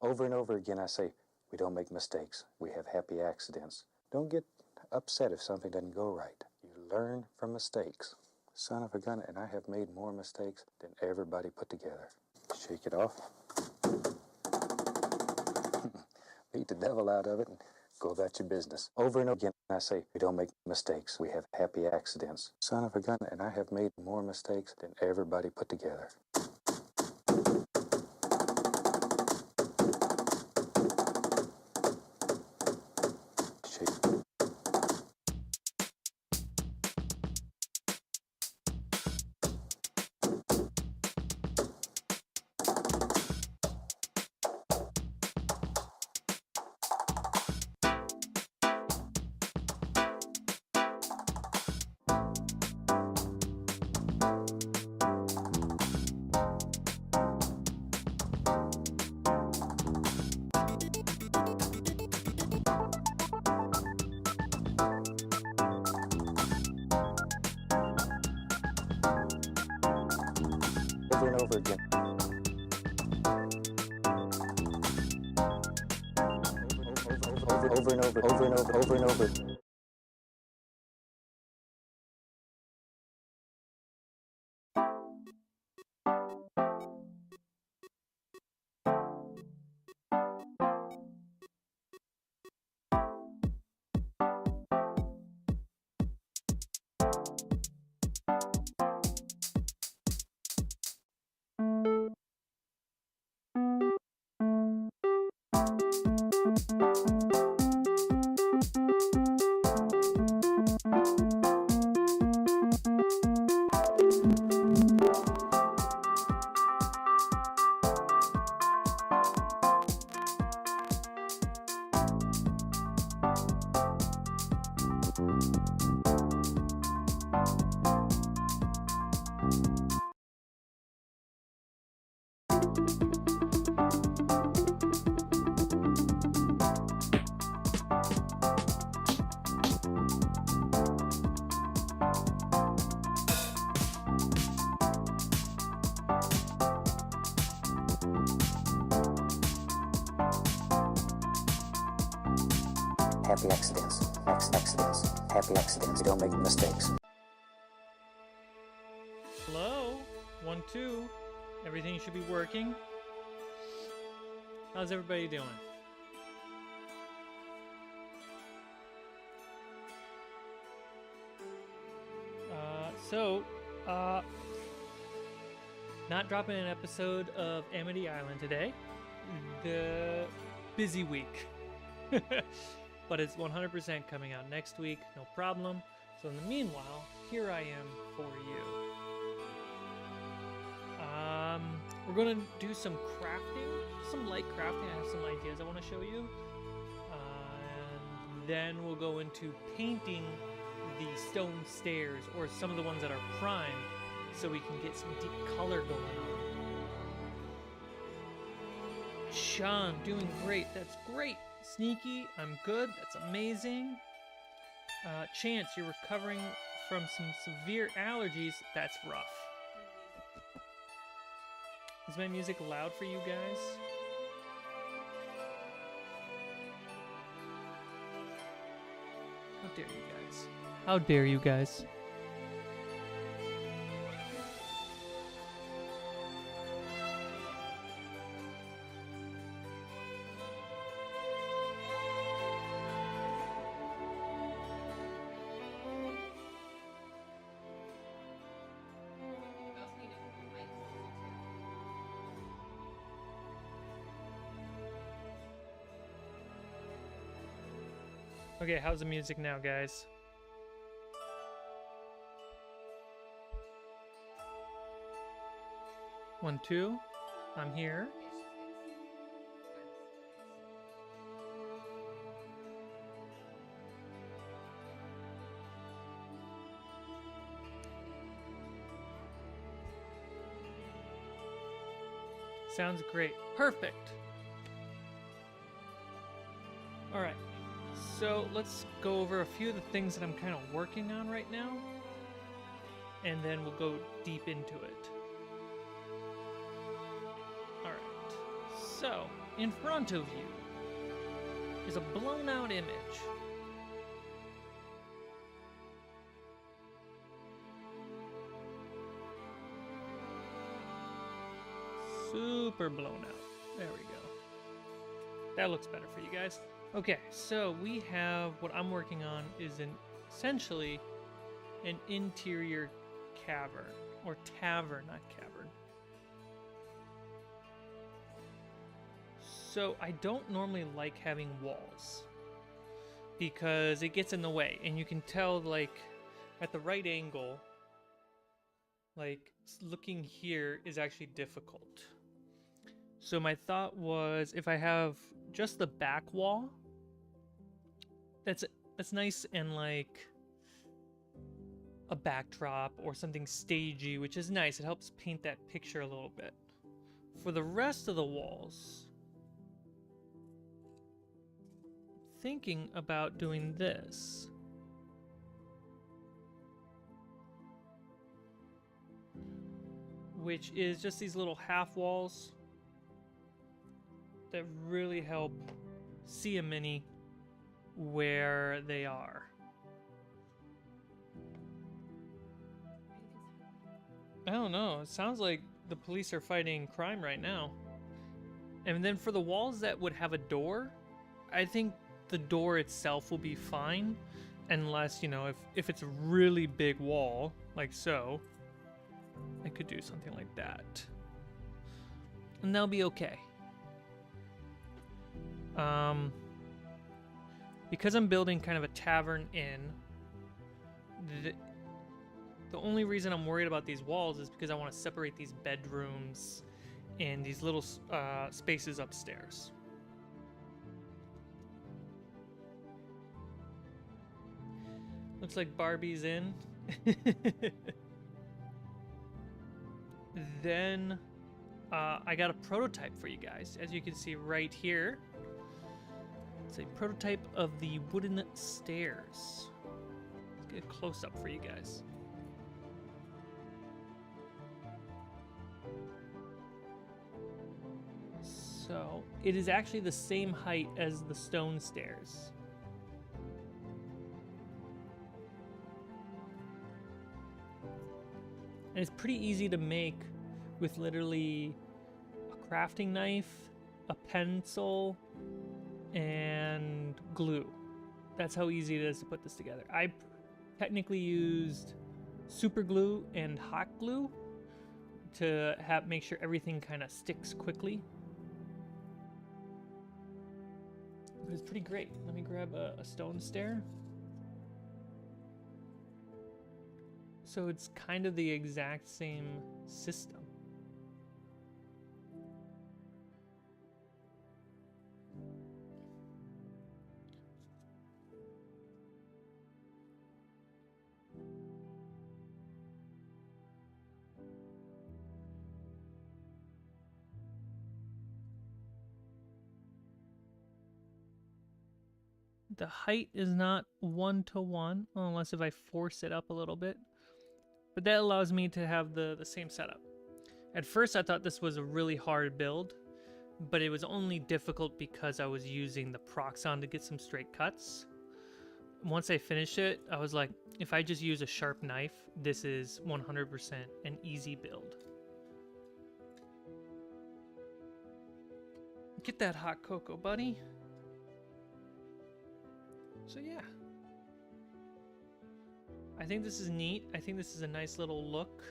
Over and over again I say, we don't make mistakes. We have happy accidents. Don't get upset if something doesn't go right. You learn from mistakes. Son of a gun, and I have made more mistakes than everybody put together. Shake it off. Beat the devil out of it and go about your business. Over and over again I say, we don't make mistakes. We have happy accidents. Son of a gun, and I have made more mistakes than everybody put together. Over and over again. Over and over. Happy accidents. Happy accidents. You don't make mistakes. Hello? 1, 2. Everything should be working. How's everybody doing? Not dropping an episode of Amity Island today. The busy week. But it's 100% coming out next week, no problem. So in the meanwhile, here I am for you. We're gonna do some crafting, some light crafting. I have some ideas I want to show you. And then we'll go into painting the stone stairs, or some of the ones that are primed, so we can get some deep color going on. Sean, doing great. That's great. Sneaky, I'm good. That's amazing. Chance, you're recovering from some severe allergies. That's rough. Is my music loud for you guys? How dare you guys? How dare you guys? Okay, how's the music now, guys? One, two. I'm here. Sounds great. Perfect. All right. So let's go over a few of the things that I'm kind of working on right now, and then we'll go deep into it. Alright, so in front of you is a blown out image. Super blown out. There we go. That looks better for you guys. Okay, so we have what I'm working on is essentially an interior cavern, or tavern, not cavern. So I don't normally like having walls because it gets in the way, and you can tell, like, at the right angle, like, looking here is actually difficult. So my thought was, if I have just the back wall, that's nice and like a backdrop or something stagey, which is nice. It helps paint that picture a little bit. For the rest of the walls, I'm thinking about doing this. Which is just these little half walls that really help see a mini where they are. I don't know. It sounds like the police are fighting crime right now. And then for the walls that would have a door, I think the door itself will be fine. Unless, you know, if it's a really big wall, like so, I could do something like that. And they'll be okay. Because I'm building kind of a tavern inn, the only reason I'm worried about these walls is because I want to separate these bedrooms and these little spaces upstairs. Looks like Barbie's in. Then I got a prototype for you guys. As you can see right here, it's a prototype of the wooden stairs. Let's get a close-up for you guys. So it is actually the same height as the stone stairs. And it's pretty easy to make with literally a crafting knife, a pencil, and glue. That's how easy it is to put this together. I technically used super glue and hot glue to make sure everything kind of sticks quickly. But it's pretty great. Let me grab a stone stair. So it's kind of the exact same system. The height is not 1-to-1, unless if I force it up a little bit. But that allows me to have the same setup. At first I thought this was a really hard build, but it was only difficult because I was using the Proxon to get some straight cuts. Once I finished it, I was like, if I just use a sharp knife, this is 100% an easy build. Get that hot cocoa, buddy. So yeah. I think this is neat. I think this is a nice little look.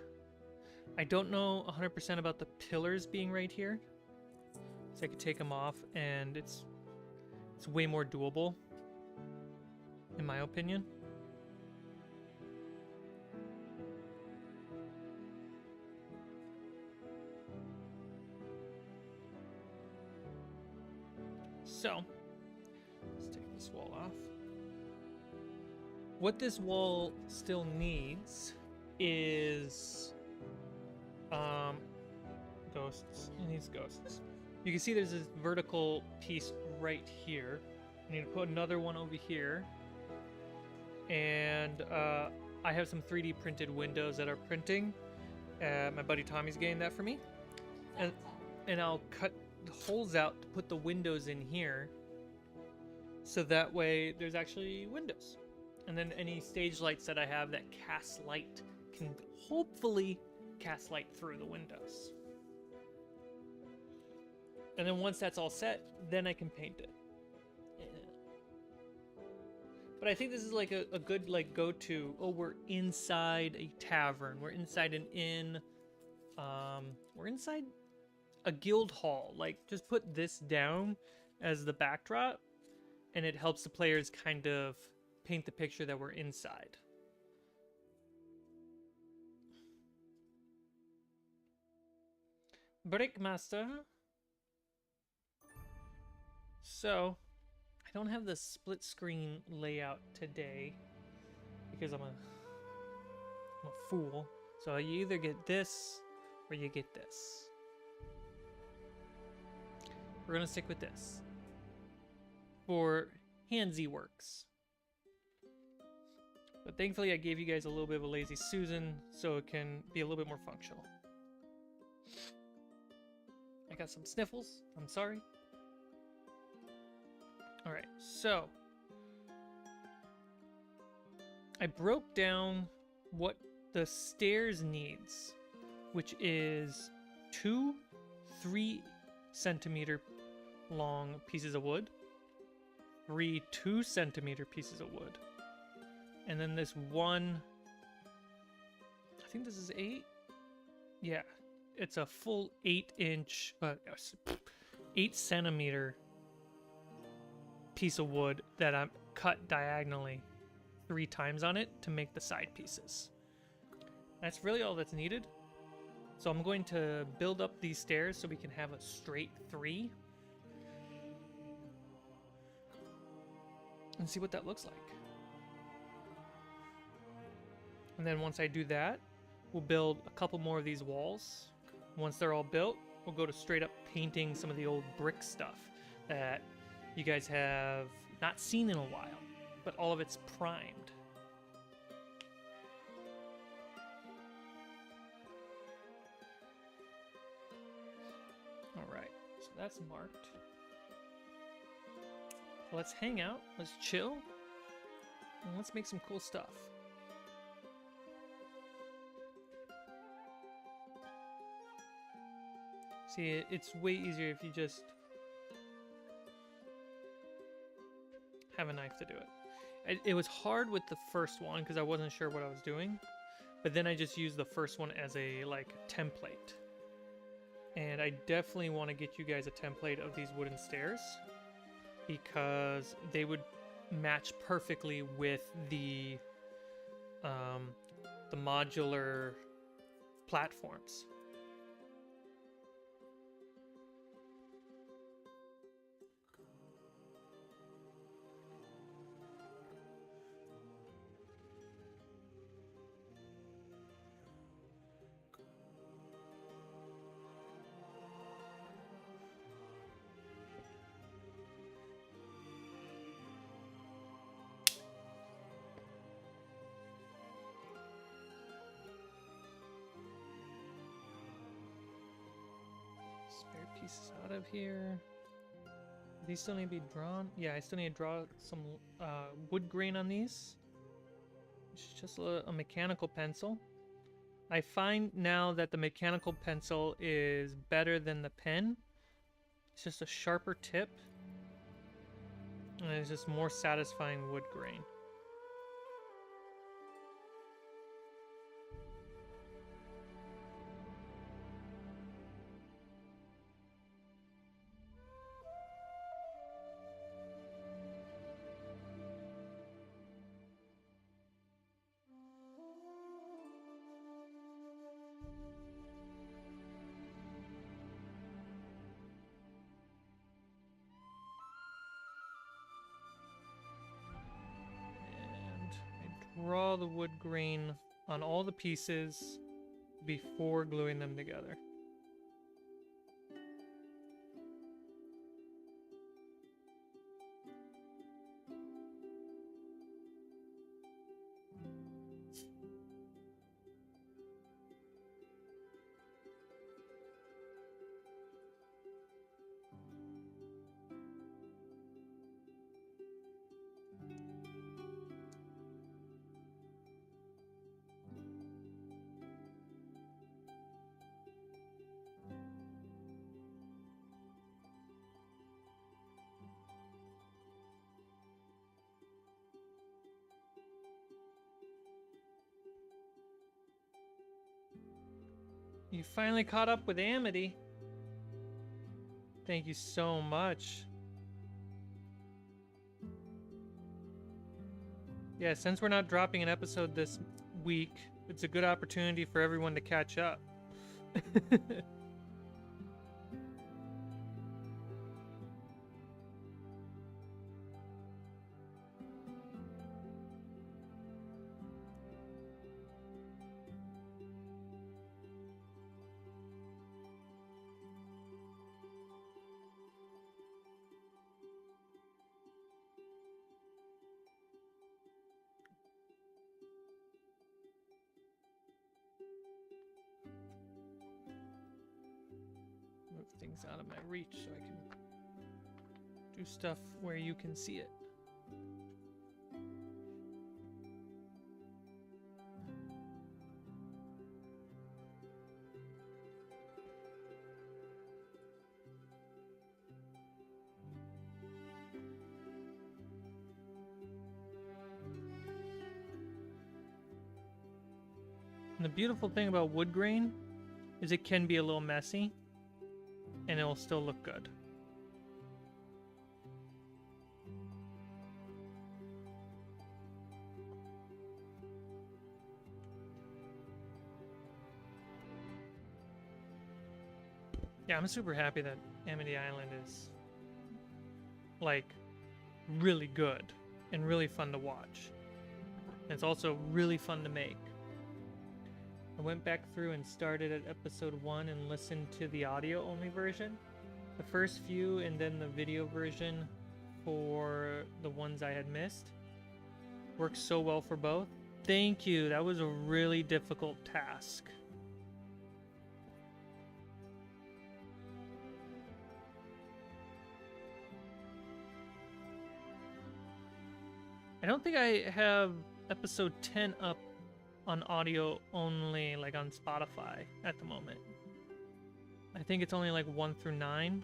I don't know 100% about the pillars being right here. So I could take them off and it's way more doable, in my opinion. So, let's take this wall off. What this wall still needs is ghosts. It needs ghosts. You can see there's this vertical piece right here. I need to put another one over here. And I have some 3D printed windows that are printing. My buddy Tommy's getting that for me. And I'll cut holes out to put the windows in here, so that way there's actually windows. And then any stage lights that I have that cast light can hopefully cast light through the windows. And then once that's all set, then I can paint it. Yeah. But I think this is like a good like go-to. Oh, we're inside a tavern. We're inside an inn. We're inside a guild hall. Like, just put this down as the backdrop, and it helps the players kind of paint the picture that we're inside. Brickmaster. So, I don't have the split screen layout today because I'm a fool. So you either get this or you get this. We're gonna stick with this for handsy works. But thankfully I gave you guys a little bit of a lazy Susan so it can be a little bit more functional. I got some sniffles, I'm sorry. Alright, so I broke down what the stairs needs, which is 2 3-centimeter long pieces of wood, 3 2-centimeter pieces of wood, and then this one, I think this is 8? Yeah, it's a full 8-inch, 8-centimeter piece of wood that I'm cut diagonally 3 times on it to make the side pieces. That's really all that's needed. So I'm going to build up these stairs so we can have a straight 3. And see what that looks like. And then once I do that, we'll build a couple more of these walls. Once they're all built, we'll go to straight up painting some of the old brick stuff that you guys have not seen in a while, but all of it's primed. All right, so that's marked. Let's hang out, let's chill, and let's make some cool stuff. See, it's way easier if you just have a knife to do it. It was hard with the first one because I wasn't sure what I was doing, but then I just used the first one as a like template. And I definitely want to get you guys a template of these wooden stairs because they would match perfectly with the modular platforms. Spare pieces out of here. These still need to be drawn. Yeah, I still need to draw some wood grain on these. It's just a mechanical pencil. I find now that the mechanical pencil is better than the pen. It's just a sharper tip. And it's just more satisfying wood grain. Draw the wood grain on all the pieces before gluing them together. You finally caught up with Amity. Thank you so much. Yeah, since we're not dropping an episode this week, it's a good opportunity for everyone to catch up. Move things out of my reach so I can do stuff where you can see it. And the beautiful thing about wood grain is it can be a little messy and it'll still look good. Yeah, I'm super happy that Amity Island is like really good and really fun to watch. And it's also really fun to make. I went back through and started at episode 1 and listened to the audio only version. The first few and then the video version for the ones I had missed. Works so well for both. Thank you. That was a really difficult task. I don't think I have episode 10 up on audio only, like on Spotify at the moment. I think it's only like 1 through 9.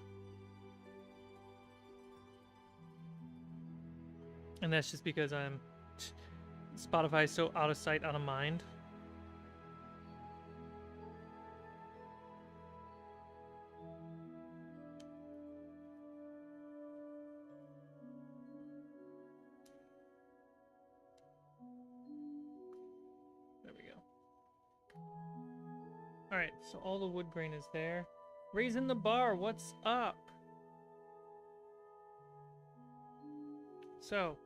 And that's just because Spotify is so out of sight, out of mind. There we go. Alright, so all the wood grain is there. Raising the bar, what's up? So,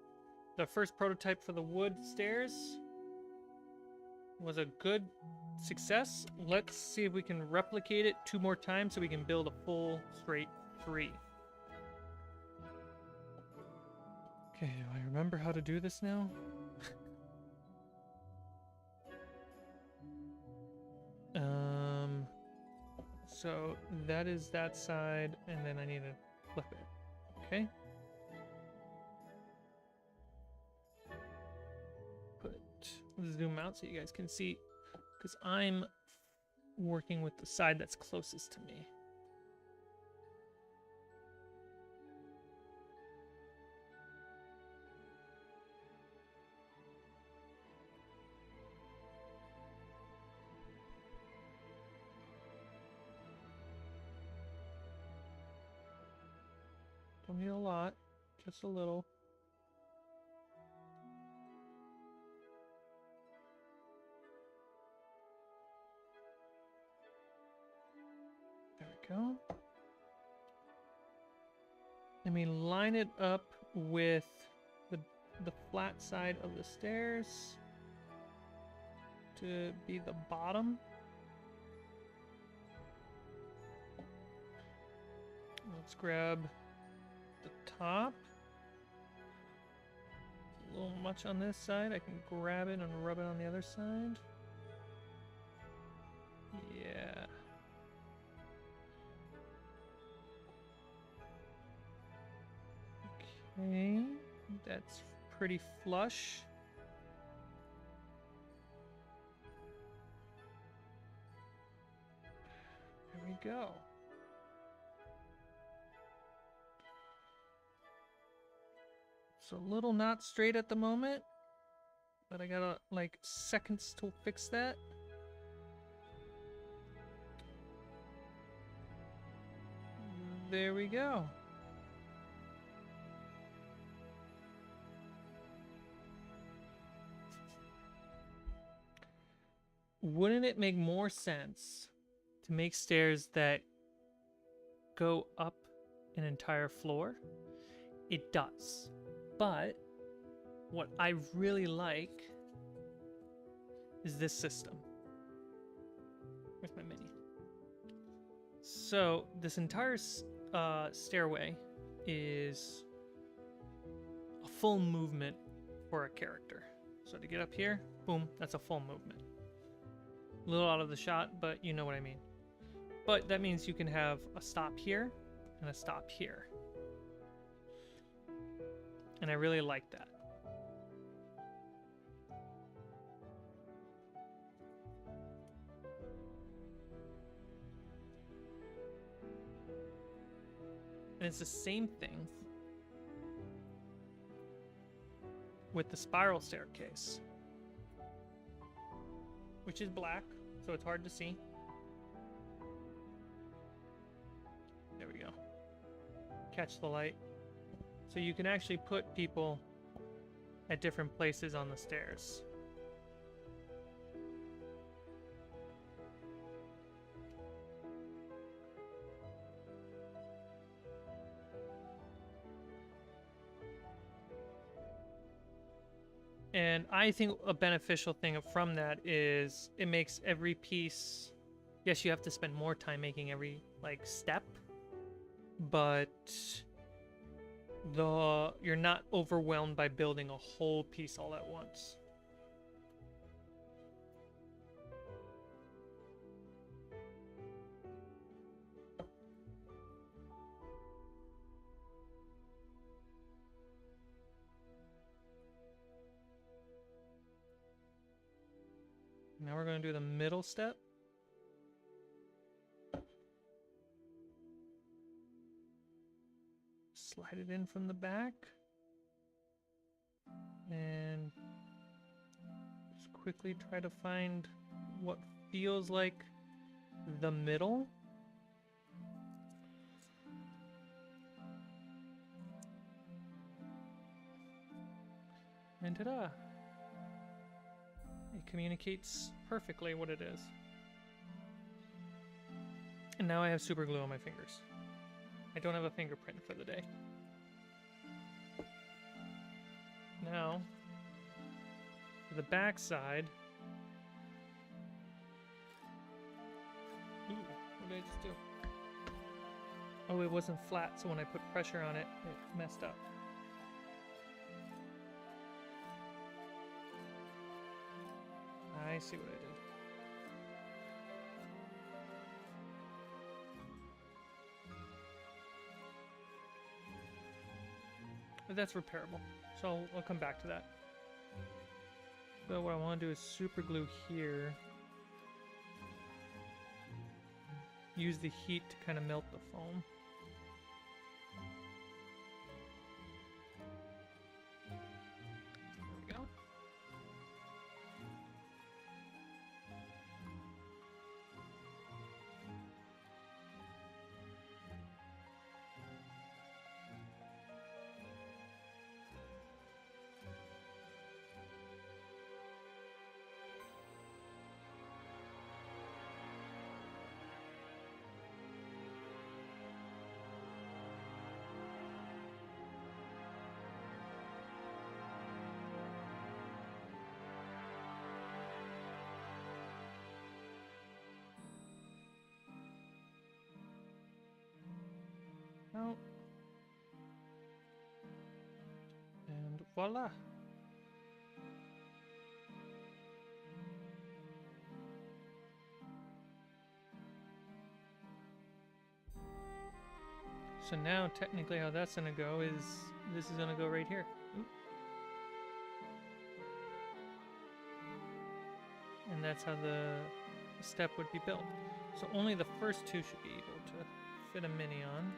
the first prototype for the wood stairs was a good success. Let's see if we can replicate it 2 more times so we can build a full straight 3. Okay, do I remember how to do this now? So that is that side, and then I need to flip it. Okay. Zoom out so you guys can see, because I'm working with the side that's closest to me. Don't need a lot, just a little. There we go. Let me line it up with the flat side of the stairs to be the bottom. Let's grab the top. A little much on this side. I can grab it and rub it on the other side. Yeah. Okay, that's pretty flush. There we go. It's a little not straight at the moment, but I gotta like seconds to fix that. there we go. Wouldn't it make more sense to make stairs that go up an entire floor? It does. But what I really like is this system. Where's my mini? So this entire stairway is a full movement for a character. So to get up here, boom, that's a full movement. A little out of the shot, but you know what I mean. But that means you can have a stop here and a stop here. And I really like that. And it's the same thing with the spiral staircase, which is black, so it's hard to see. There we go. Catch the light. So you can actually put people at different places on the stairs. And I think a beneficial thing from that is it makes every piece, yes, you have to spend more time making every step, but you're not overwhelmed by building a whole piece all at once. Now we're going to do the middle step. Slide it in from the back. And just quickly try to find what feels like the middle. And ta-da! It communicates perfectly what it is. And now I have super glue on my fingers. I don't have a fingerprint for the day. Now, for the back side. Ooh, what did I just do? Oh, it wasn't flat, so when I put pressure on it, it messed up. I see what I did. But that's repairable, so I'll come back to that. So what I want to do is super glue here. Use the heat to kind of melt the foam. There we go. Out. And voila. So now technically how that's gonna go is this is gonna go right here. Oop. And that's how the step would be built. So only the first two should be able to fit a mini on.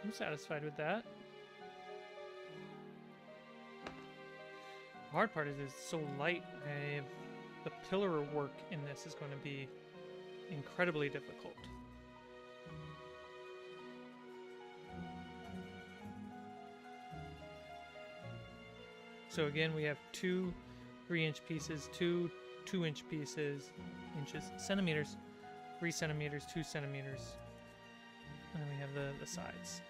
I'm satisfied with that. The hard part is it's so light. I have the pillar work in this is going to be incredibly difficult. So again, we have 2 3-inch pieces, 2 2-inch pieces, centimeters, 3 centimeters, 2 centimeters, and then we have the sides.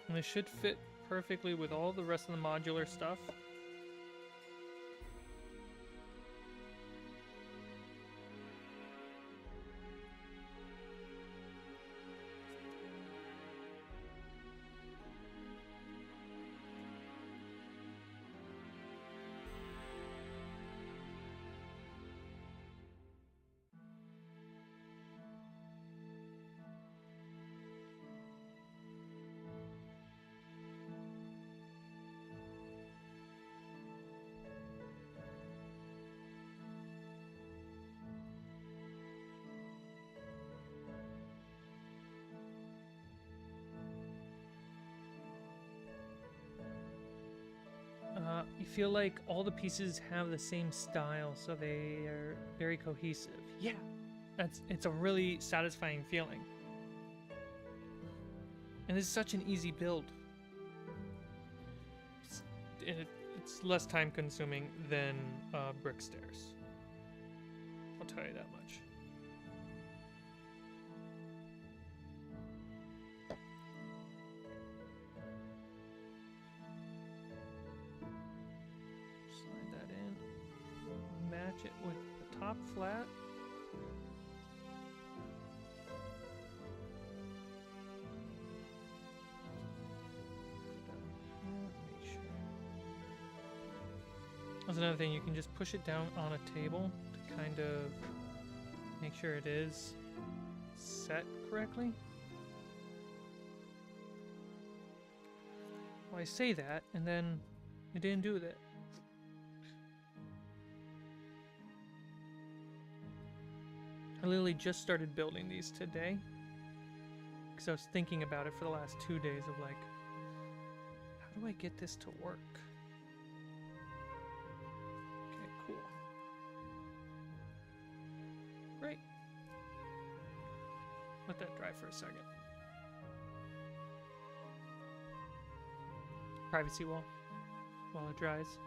And this should fit perfectly with all the rest of the modular stuff. You feel like all the pieces have the same style, so they are very cohesive. Yeah, it's a really satisfying feeling. And this is such an easy build. It's less time consuming than brick stairs. I'll tell you that much. Match it with the top flat. That's another thing, you can just push it down on a table to kind of make sure it is set correctly. Well, I say that, and then it didn't do that. I literally just started building these today because I was thinking about it for the last 2 days of like, how do I get this to work? Okay, cool. Great. Let that dry for a second. Privacy wall while it dries.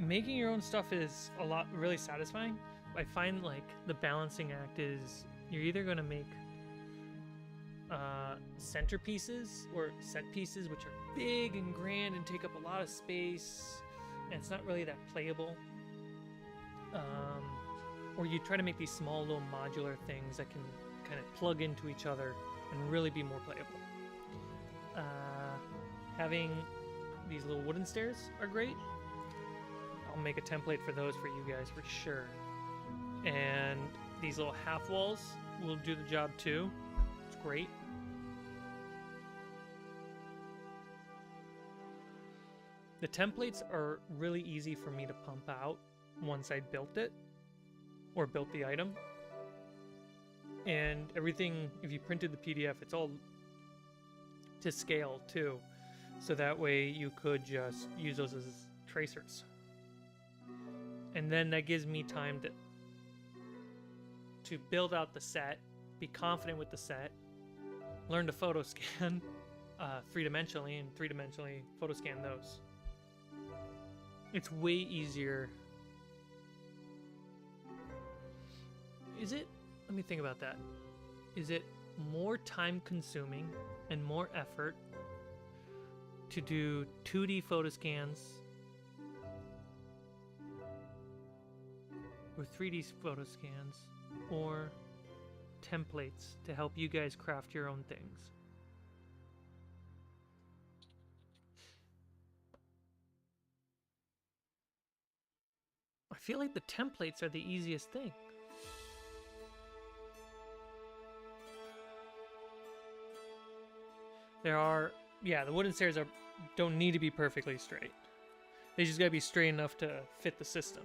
Making your own stuff is really satisfying. I find like the balancing act is you're either going to make centerpieces or set pieces which are big and grand and take up a lot of space and it's not really that playable, or you try to make these small little modular things that can kind of plug into each other and really be more playable. Having these little wooden stairs are great. I'll make a template for those for you guys for sure. And these little half walls will do the job too. It's great. The templates are really easy for me to pump out once I built it or built the item. And everything, if you printed the PDF, it's all to scale too. So that way you could just use those as tracers. And then that gives me time to build out the set, be confident with the set, learn to photo scan three-dimensionally, and three-dimensionally photo scan those. It's way easier. Is it? Let me think about that. Is it more time consuming and more effort to do 2D photo scans or 3D photo scans or templates to help you guys craft your own things? I feel like the templates are the easiest thing. There are yeah, the wooden stairs don't need to be perfectly straight. They just gotta be straight enough to fit the system.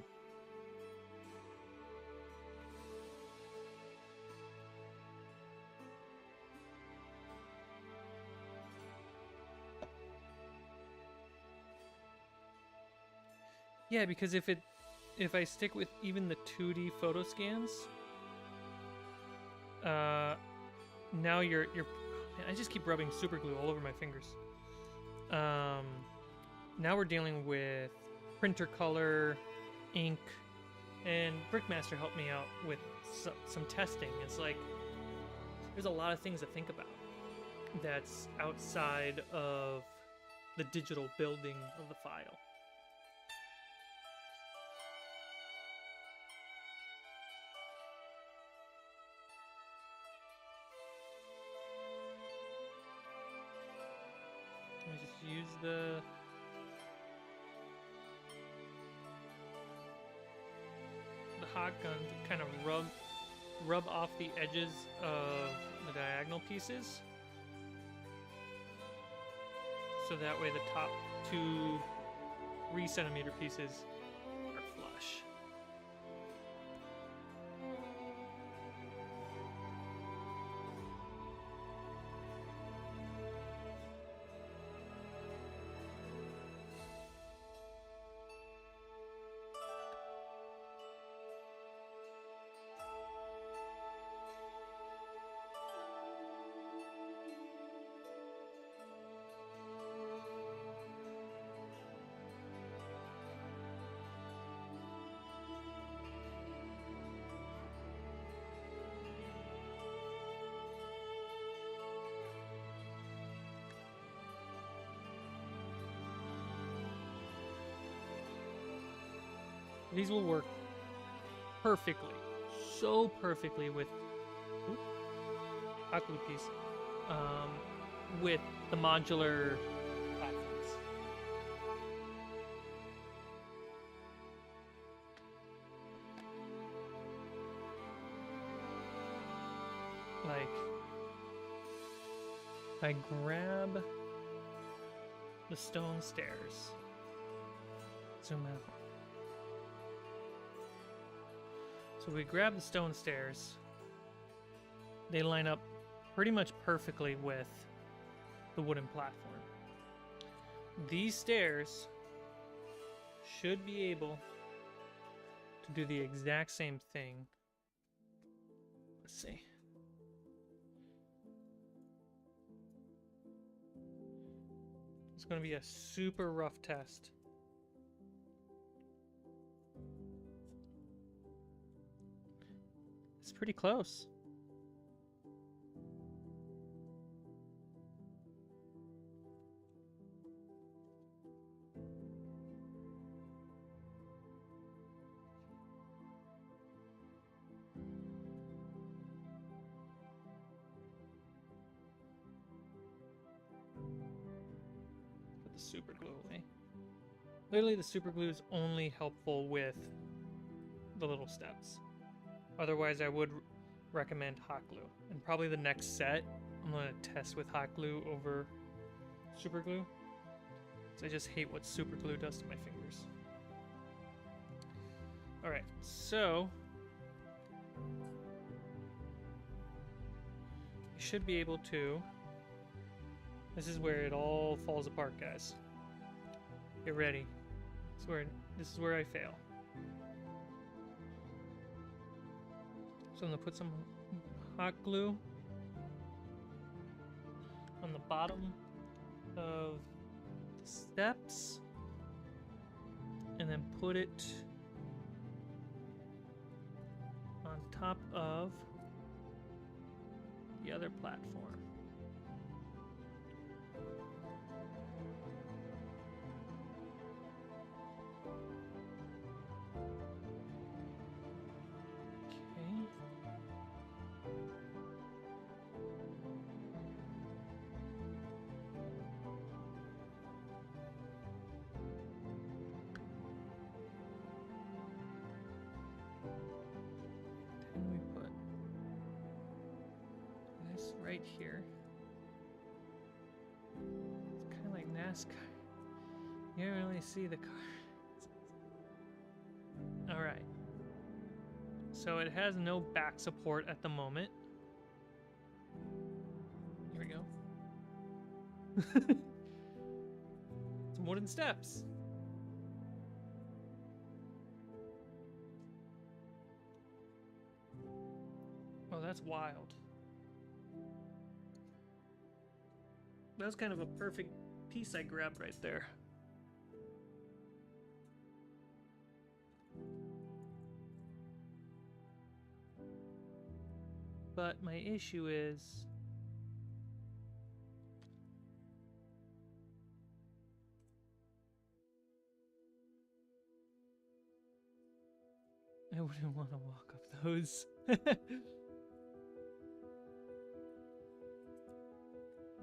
Yeah, because if I stick with even the 2D photo scans, now you're man, I just keep rubbing super glue all over my fingers. Now we're dealing with printer color, ink, and Brickmaster helped me out with some testing. It's like there's a lot of things to think about that's outside of the digital building of the file. I just use the hot gun to kind of rub off the edges of the diagonal pieces, so that way the top 2 3-centimeter pieces are flush. These will work perfectly, so perfectly with hot glue piece, with the modular platforms. Like, I grab the stone stairs, zoom out. So we grab the stone stairs. They line up pretty much perfectly with the wooden platform. These stairs should be able to do the exact same thing. Let's see. It's going to be a super rough test. It's pretty close. Put the super glue away. Literally, the super glue is only helpful with the little steps. Otherwise, I would recommend hot glue. And probably the next set, I'm going to test with hot glue over super glue. So I just hate what super glue does to my fingers. Alright, so you should be able to. This is where it all falls apart, guys. Get ready. This is where I fail. So I'm going to put some hot glue on the bottom of the steps and then put it on top of the other platform. Right here. NASCAR. You don't really see the car. Alright. So it has no back support at the moment. Here we go. Some wooden steps. Oh, that's wild. That was kind of a perfect piece I grabbed right there. But my issue is I wouldn't want to walk up those. What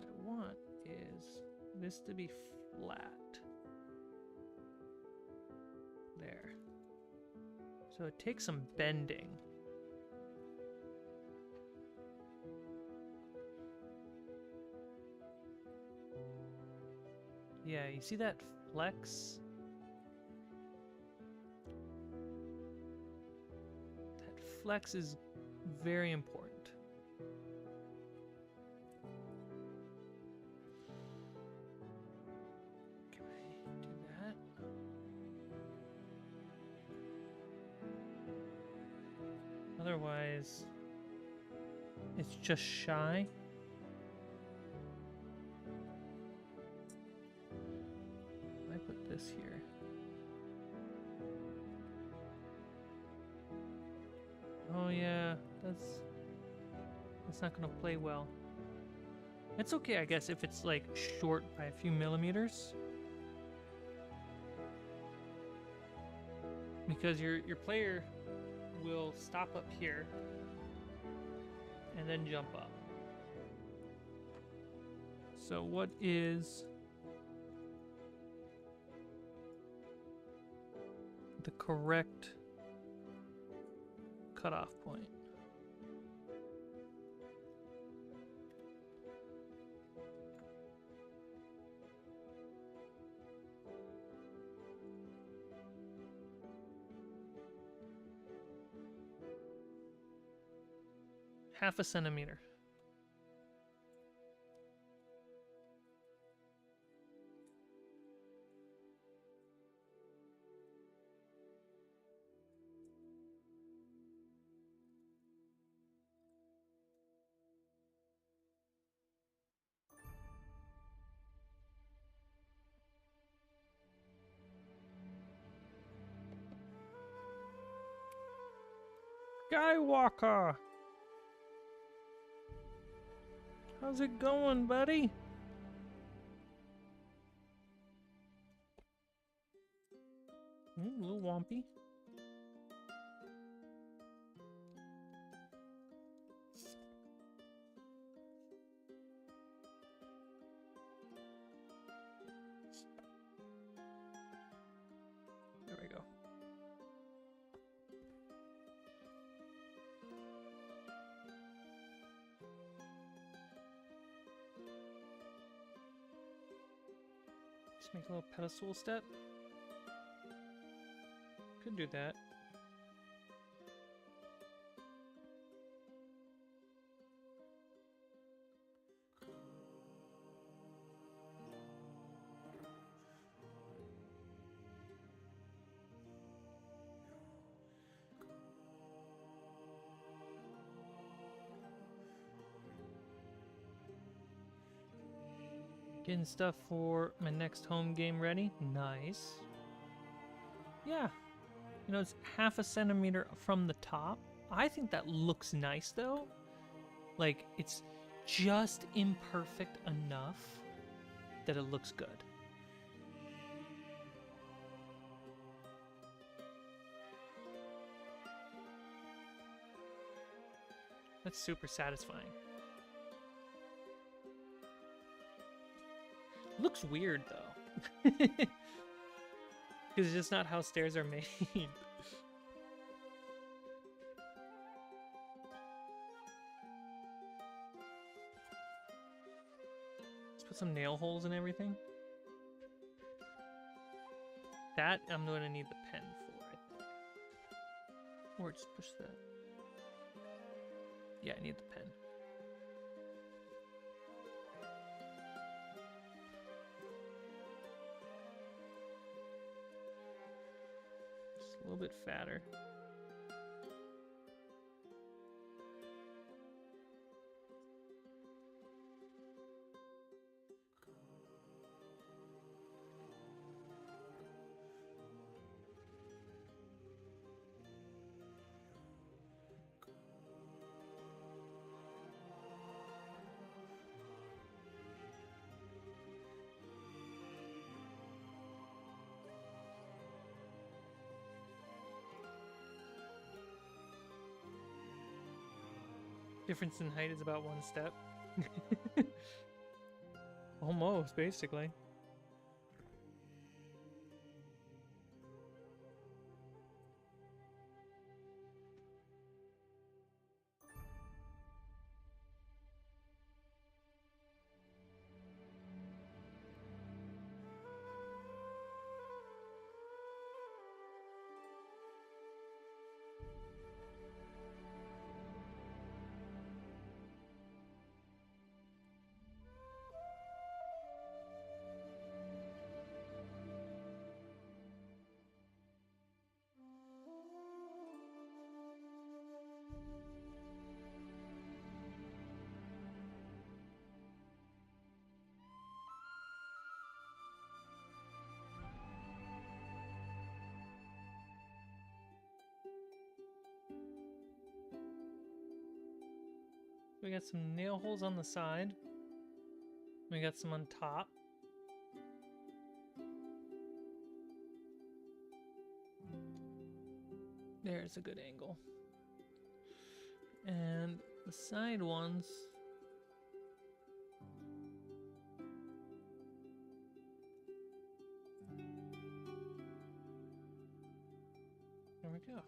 I want is this to be flat. There. So it takes some bending. Yeah, you see that flex? That flex is very important. Can I do that? Otherwise, it's just shy. I put this here. Oh yeah, that's not gonna play well. It's okay, I guess, if it's like short by a few millimeters. Because your player will stop up here and then jump up. So what is the correct cutoff point? Half a centimeter. Skywalker! How's it going, buddy? A little wompy. There we go. Just make a little pedestal step. Could do that. Getting stuff for my next home game ready. Nice. Yeah. You know, it's half a centimeter from the top. I think that looks nice, though. Like, it's just imperfect enough that it looks good. That's super satisfying. Looks weird, though. Because it's just not how stairs are made. Let's put some nail holes and everything. That I'm going to need the pen for, I think. Or just push that. Yeah, I need the pen. Just a little bit fatter. Difference in height is about 1 step. Almost, basically. We got some nail holes on the side. We got some on top. There's a good angle. And the side ones. There we go.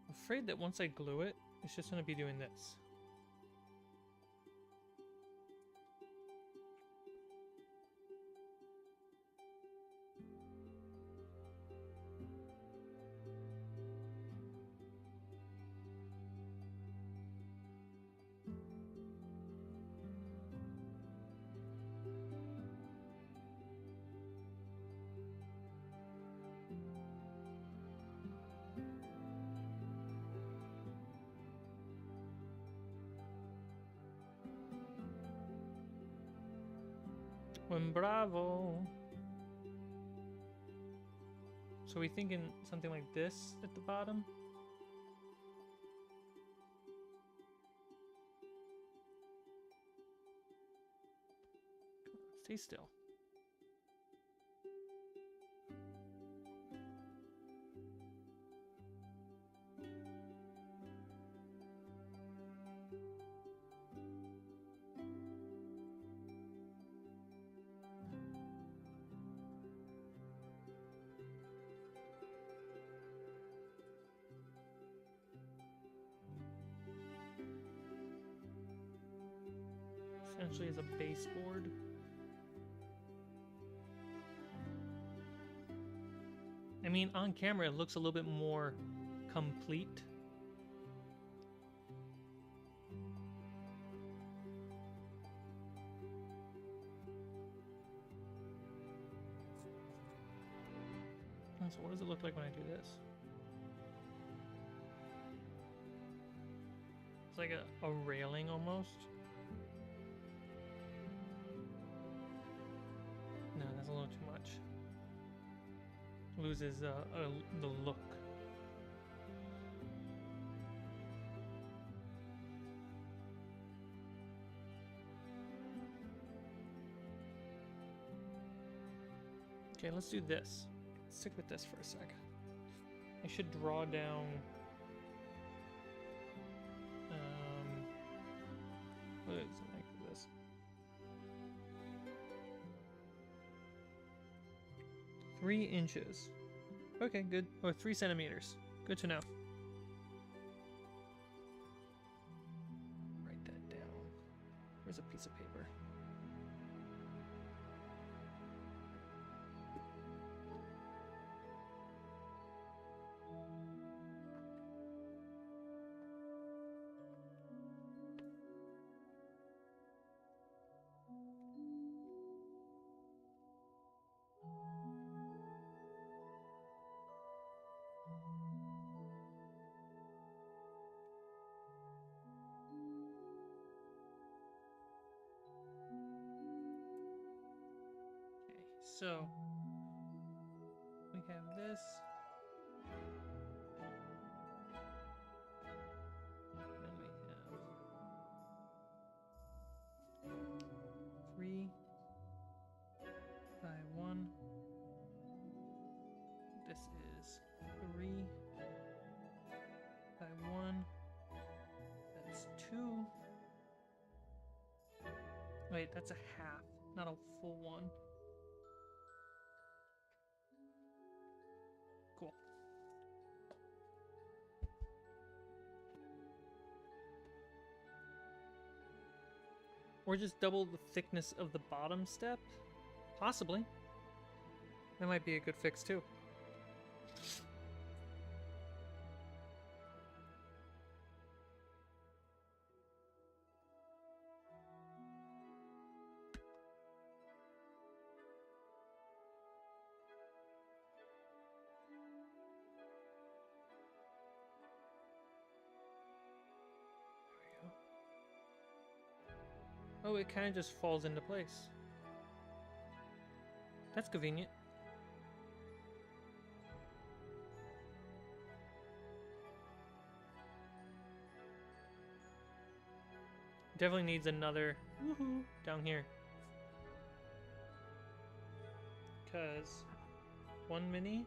I'm afraid that once I glue it, it's just going to be doing this. Buen bravo. So we thinking something like this at the bottom? Stay still. Essentially as a baseboard. I mean, on camera it looks a little bit more complete. And so what does it look like when I do this? It's like a railing almost. No, that's a little too much. Loses the look. Okay, let's do this. Stick with this for a sec. I should draw down. What is the length of this? 3 inches. Okay, good. Or 3 centimeters. Good to know. Write that down. Where's a piece of paper? So we have this. Then we have 3 by 1. This is 3 by 1. That's 2. Wait, that's a half, not a full one. Cool. Or just double the thickness of the bottom step? Possibly. That might be a good fix too. Oh, it kind of just falls into place. That's convenient. Definitely needs another woohoo down here. Because 1 mini,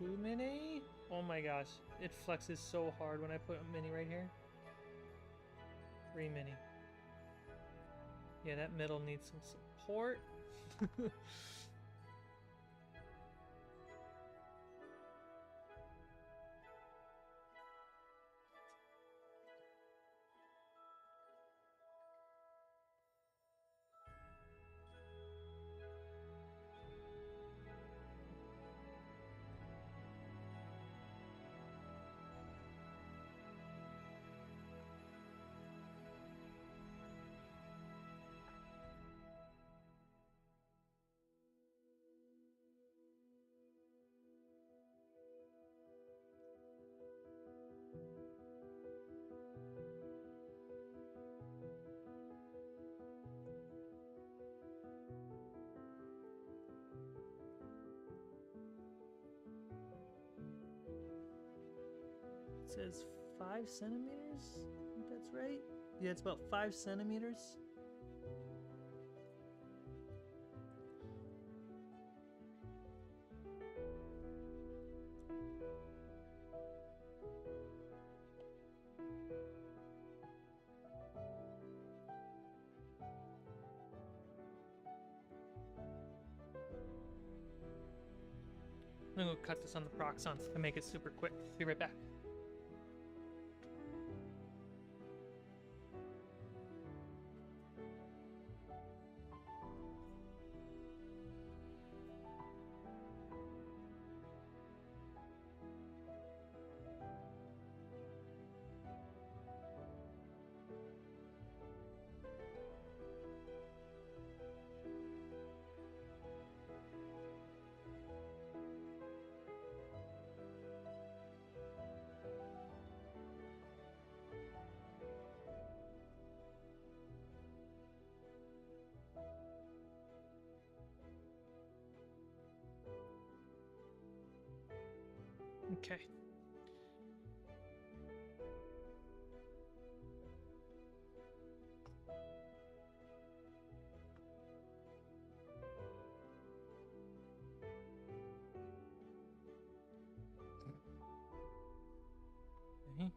2 mini. Oh my gosh, it flexes so hard when I put a mini right here. 3 mini. Yeah, that middle needs some support. It says 5 centimeters. I think that's right. Yeah, it's about 5 centimeters. I'm gonna cut this on the Proxon and make it super quick. Be right back. Okay. Okay.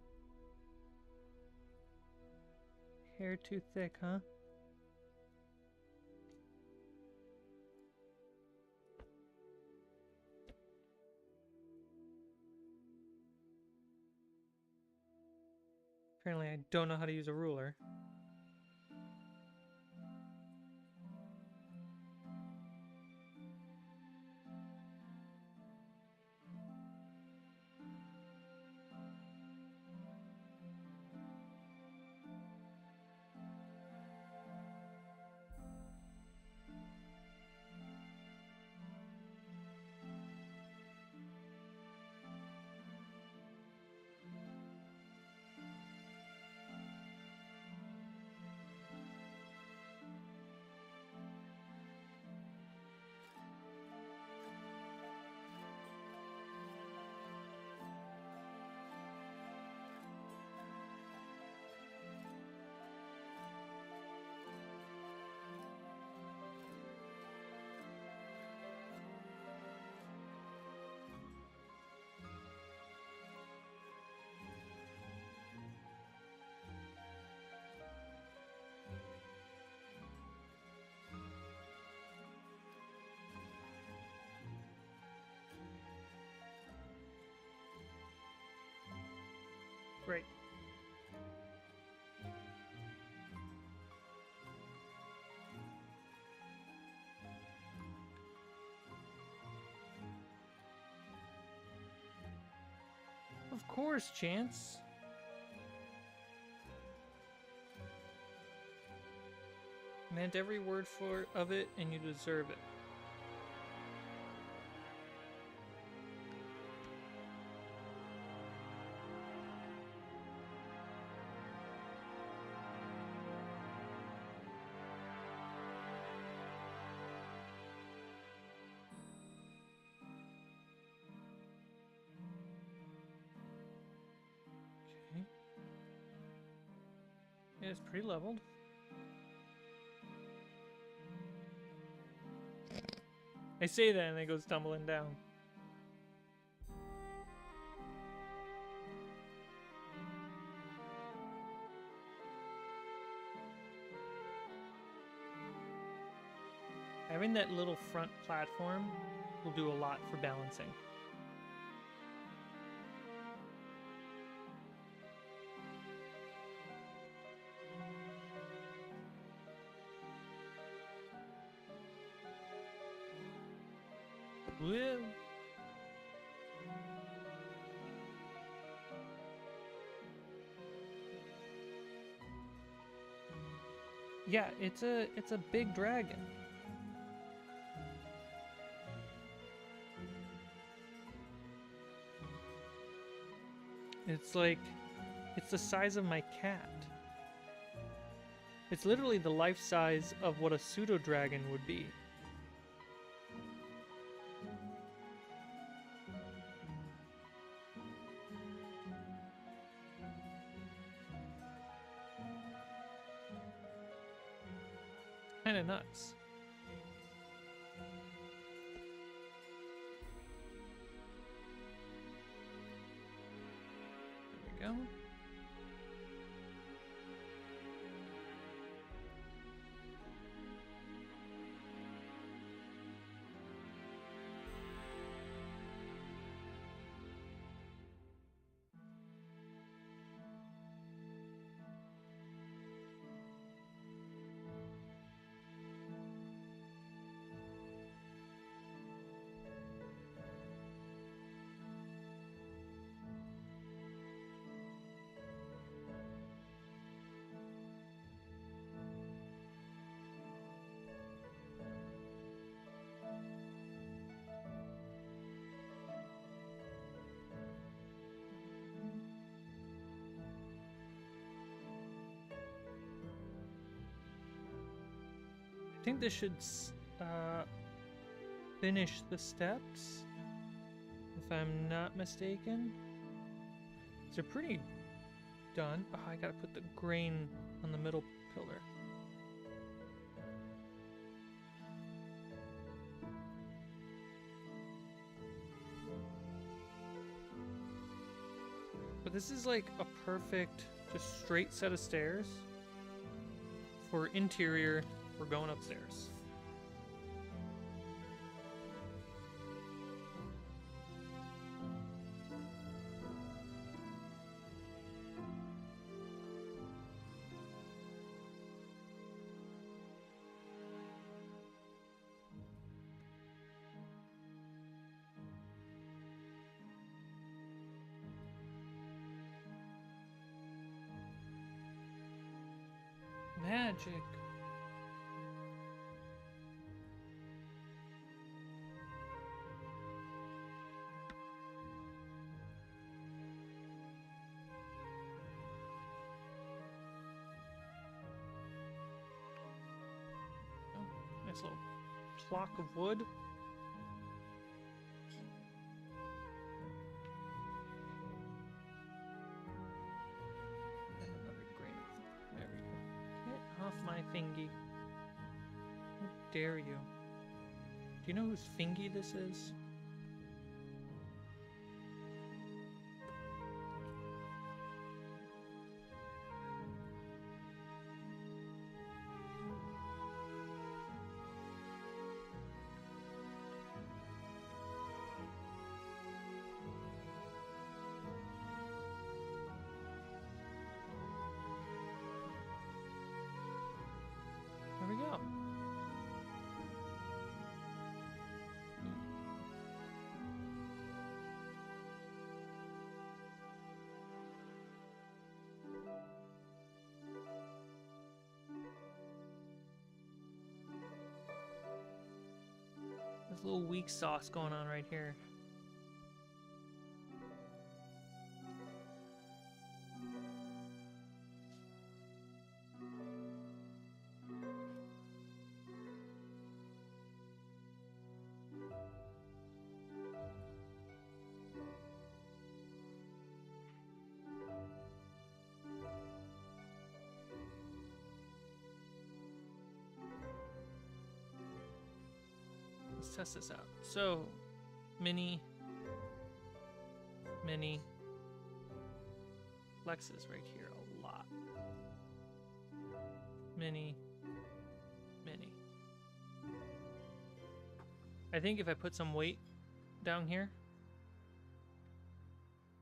Hair too thick, huh? Apparently I don't know how to use a ruler. Right. Of course, Chance. Meant every word of it, and you deserve it. Okay. Yeah, it's pretty leveled. I say that and it goes tumbling down. Having that little front platform will do a lot for balancing. Whoa. Yeah, it's a big dragon. It's like, it's the size of my cat. It's literally the life size of what a pseudo dragon would be. Kinda nuts. There we go. I think this should finish the steps, if I'm not mistaken. They're pretty done. Oh, I gotta put the grain on the middle pillar. But this is like a perfect, just straight set of stairs. For interior, we're going upstairs. Magic. Oh, nice little block of wood. And another grain of, there we go. Get off my thingy. How dare you? Do you know whose fingy this is? There's a little weak sauce going on right here. Let's test this out. So, mini, flexes right here a lot. Mini. I think if I put some weight down here,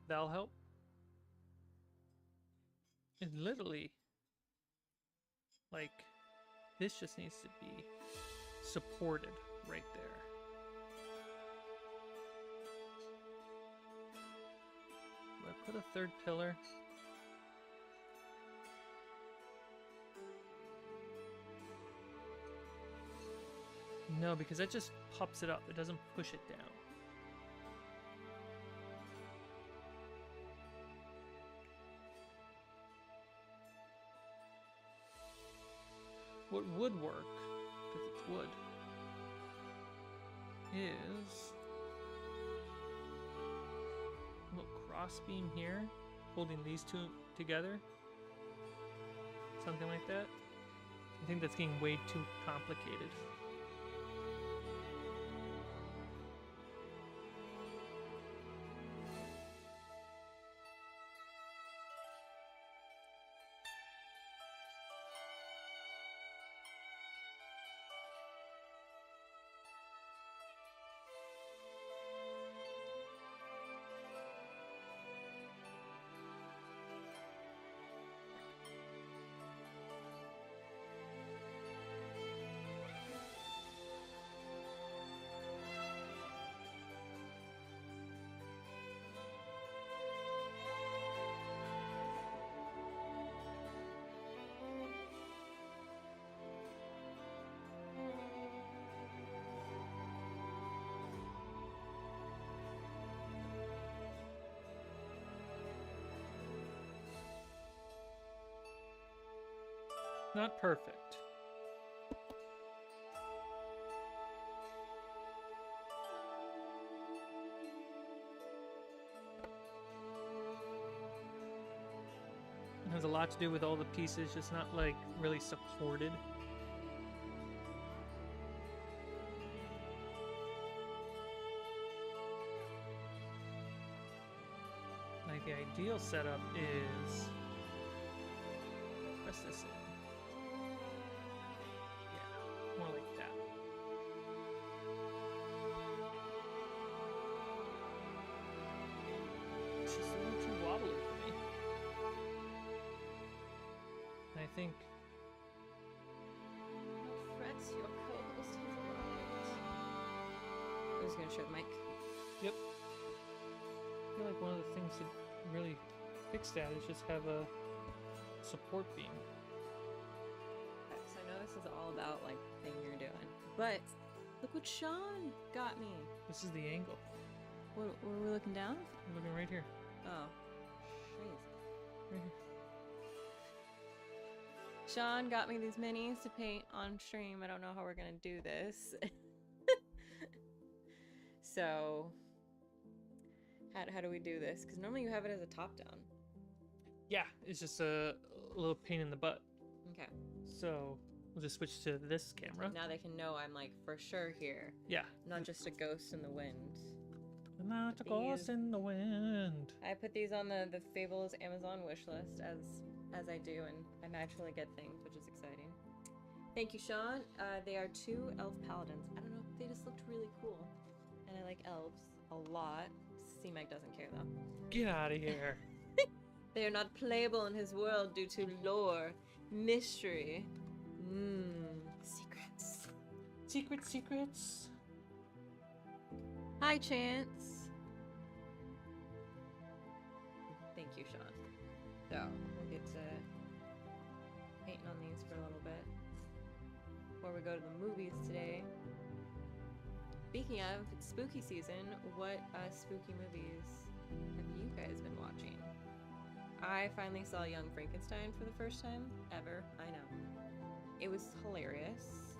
that'll help. It literally, like, this just needs to be supported right there. Do I put a third pillar? No, because that just pops it up. It doesn't push it down. What would work, because it's wood, is a little cross beam here, holding these two together. Something like that. I think that's getting way too complicated. Not perfect. It has a lot to do with all the pieces just not like really supported. Like the ideal setup is press this in. More like that. It's just a little too wobbly for me. And I think Frets, your co-host has arrived. I was gonna show the mic. yep. I feel like one of the things to really fix that is just have a support beam. Okay, so I know this is all about like the thing you're doing, but look what Sean got me. This is the angle. What were we looking down? I'm looking right here. Oh, crazy. Right here. Sean got me these minis to paint on stream. I don't know how we're gonna do this. So, how do we do this? Because normally you have it as a top down. Yeah, it's just a little pain in the butt. Okay. So we'll just switch to this camera. Now they can know I'm like for sure here, Yeah. not just a ghost in the wind. Not a ghost in the wind. I put these on the Fables Amazon wish list as I do, and I naturally get things, which is exciting. Thank you, Sean. They are 2 elf paladins. I don't know, they just looked really cool. And I like elves a lot. C-Mag doesn't care though. Get out of here. They are not playable in his world due to lore, mystery, secrets. Secrets. Hi, Chance. Thank you, Sean. So, we'll get to painting on these for a little bit before we go to the movies today. Speaking of, it's spooky season. What spooky movies have you guys been watching? I finally saw Young Frankenstein for the first time ever. I know. It was hilarious.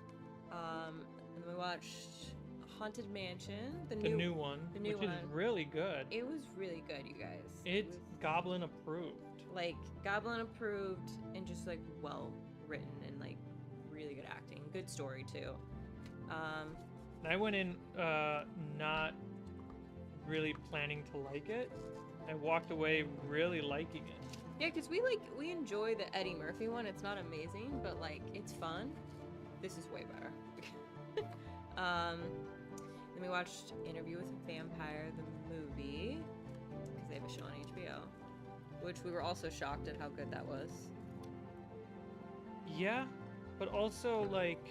And then we watched Haunted Mansion, The new one, the new which one. is really good. It was really good, you guys. It's was, Goblin approved. like Goblin approved and just like well written and like really good acting. Good story too. I went in not really planning to like it. I walked away really liking it. Yeah, because we enjoy the Eddie Murphy one. It's not amazing, but like it's fun. This is way better. Then we watched Interview with a Vampire, the movie, because they have a show on HBO, which we were also shocked at how good that was. Yeah, but also like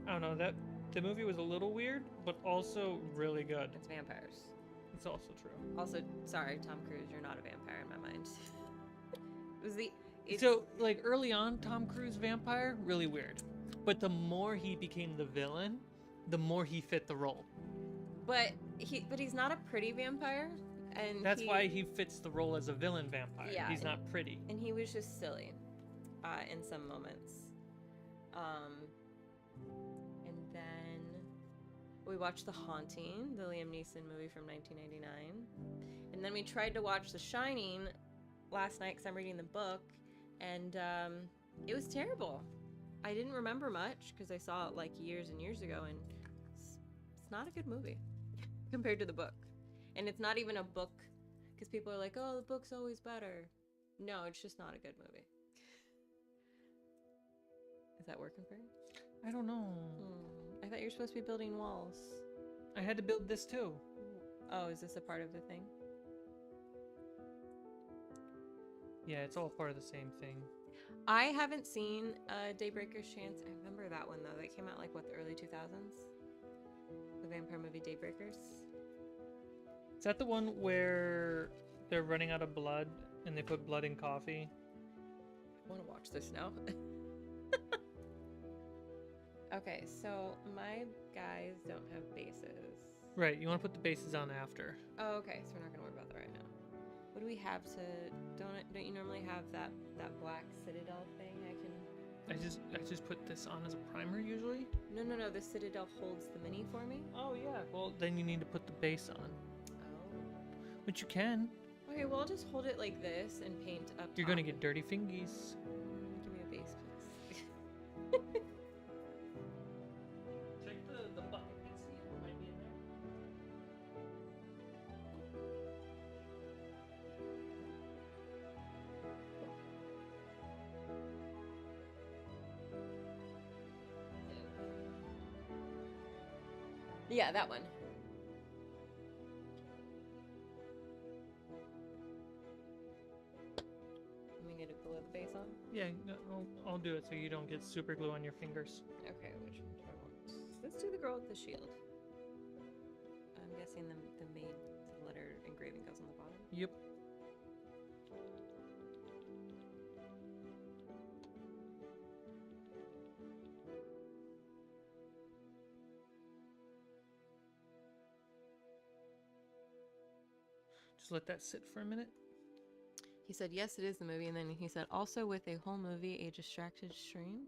I don't know, that the movie was a little weird, but also really good. It's vampires. It's also true. Also, sorry, Tom Cruise, you're not a vampire in my mind. It was the So like early on, Tom Cruise vampire, really weird. But the more he became the villain, the more he fit the role. But he's not a pretty vampire, and That's why he fits the role as a villain vampire. Yeah, He's not pretty. And he was just silly, in some moments. And then we watched The Haunting, the Liam Neeson movie from 1999. And then we tried to watch The Shining last night because I'm reading the book, and it was terrible. I didn't remember much because I saw it like years and years ago, and it's not a good movie compared to the book. And it's not even a book because people are like, oh, the book's always better. No, it's just not a good movie. Is that working for you? I don't know. I thought you were supposed to be building walls. I had to build this too. Oh, is this a part of the thing? Yeah, it's all part of the same thing. I haven't seen Daybreaker's Chance. I remember that one though. That came out like what, the early 2000s? The vampire movie Daybreakers. Is that the one where they're running out of blood and they put blood in coffee? I want to watch this now. Okay, so my guys don't have bases. Right, you want to put the bases on after. Oh, okay, so we're not gonna worry about that right now. What do we have to? Don't you normally have that black Citadel thing? I just put this on as a primer usually. No. The Citadel holds the mini for me. Oh yeah. Well, then you need to put the base on. Oh. Which you can. Okay, well I'll just hold it like this and paint up. You're top. gonna get dirty fingies. Give me a base, please. Check the bucket and see if it might be in there. Yeah, that one. Let me get a glue the base on. Yeah, no, I'll do it so you don't get super glue on your fingers. Okay, which one do I want? Let's do the girl with the shield. I'm guessing the maid letter engraving goes on the bottom. Yep. Just let that sit for a minute. He said, yes, it is the movie. And then he said, also with a whole movie, a distracted stream.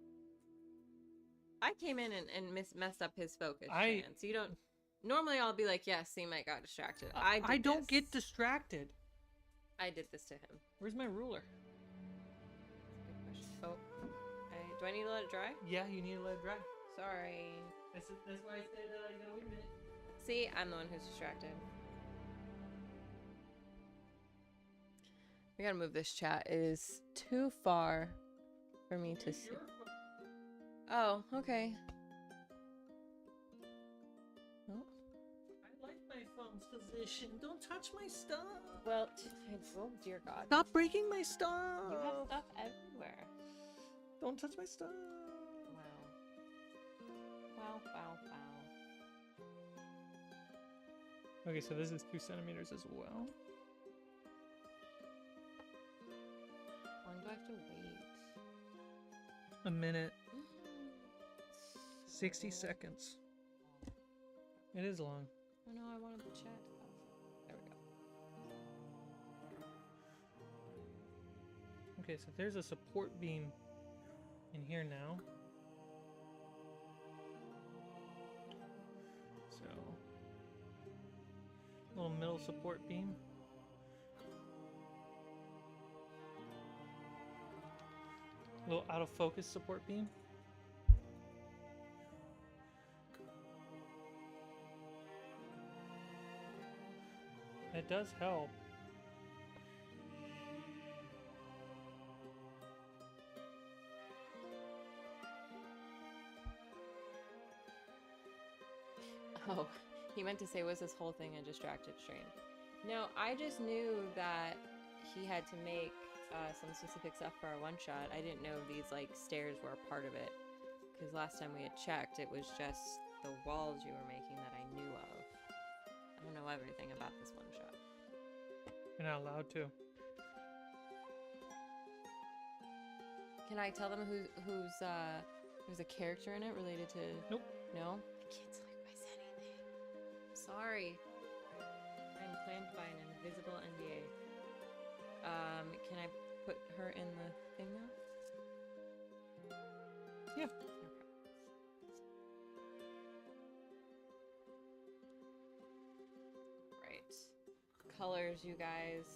I came in and messed up his focus. Chance. You don't... Normally I'll be like, yes, he might got distracted. I don't get distracted. I did this to him. Where's my ruler? That's a good question. Oh. Do I need to let it dry? Yeah, you need to let it dry. Sorry. That's why I said you gotta wait a minute. See, I'm the one who's distracted. We gotta move this chat. It is too far for me to see. Oh, okay. Oh. I like my phone's position. Don't touch my stuff. Well, oh dear God. Stop breaking my stuff. You have stuff everywhere. Don't touch my stuff. Wow. Okay, so this is 2 centimeters as well. How long do I have to wait? A minute. 60 seconds. It is long. Oh no, I wanted the chat to pause. There we go. Okay, so there's a support beam in here now. So, little middle support beam. Little out of focus support beam. It does help. Oh, he meant to say, was this whole thing a distracted stream? No, I just knew that he had to make some specific stuff for our one-shot. I didn't know these, like, stairs were a part of it. Because last time we had checked, it was just the walls you were making that I knew of. I don't know everything about this one-shot. You're not allowed to. Can I tell them who's a character in it related to... Nope. No? I can't tell you guys anything. Sorry. I'm claimed by an invisible NDA. Can I put her in the thing now? Yeah. Okay. Right. Colors, you guys.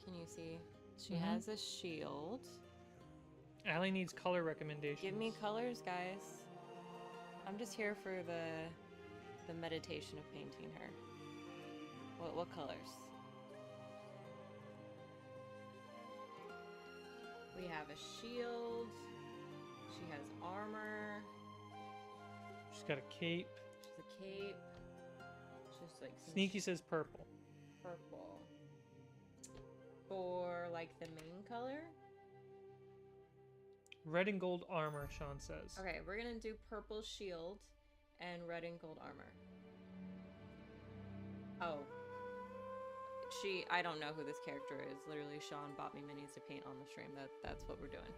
Can you see? She has a shield. Allie needs color recommendations. Give me colors, guys. I'm just here for the meditation of painting her. What colors? We have a shield. She has armor. She's got a cape. She's a cape. Just like some Sneaky says purple. purple. For like the main color. Red and gold armor, Sean says. Okay, we're gonna do purple shield and red and gold armor. Oh. I don't know who this character is. Literally, Sean bought me minis to paint on the stream. That's what we're doing.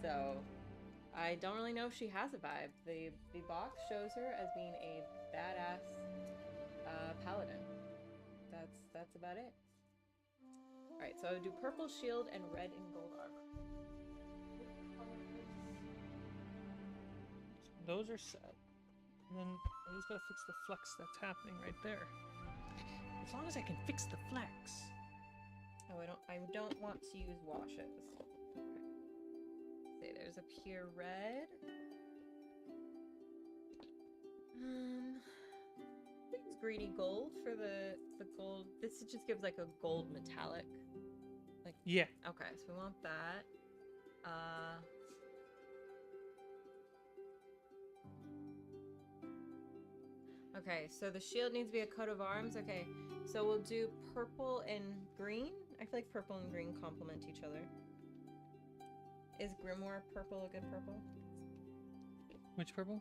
So, I don't really know if she has a vibe. The box shows her as being a badass paladin. That's about it. Alright, so I would do purple shield and red and gold armor. So those are set. And then I just gotta fix the flex that's happening right there. As long as I can fix the flex. Oh, I don't want to use washes. Okay. See, there's a pure red. I think it's greedy gold for the gold. This just gives like a gold metallic. Like Yeah. okay, so we want that. Okay, so the shield needs to be a coat of arms. Okay, so we'll do purple and green. I feel like purple and green complement each other. Is Grimoire purple a good purple? Which purple?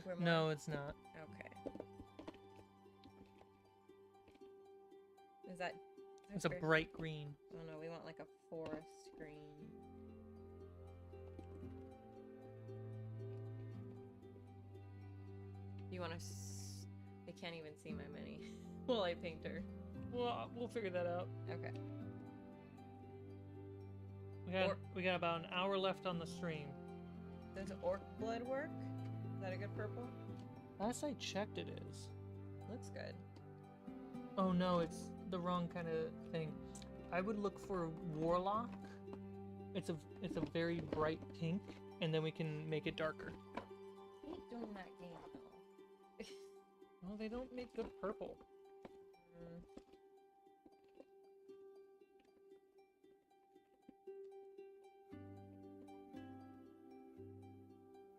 Grimoire? No, it's not. Okay. Is that... It's a bright green. Oh no, we want like a forest green. You want to... They can't even see my mini. Well, I paint her. Well, we'll figure that out. Okay. We got about an hour left on the stream. Does orc blood work? Is that a good purple? Last I checked, it is. Looks good. Oh no, it's the wrong kind of thing. I would look for warlock. It's a very bright pink, and then we can make it darker. I hate doing that game though. Well, they don't make good purple.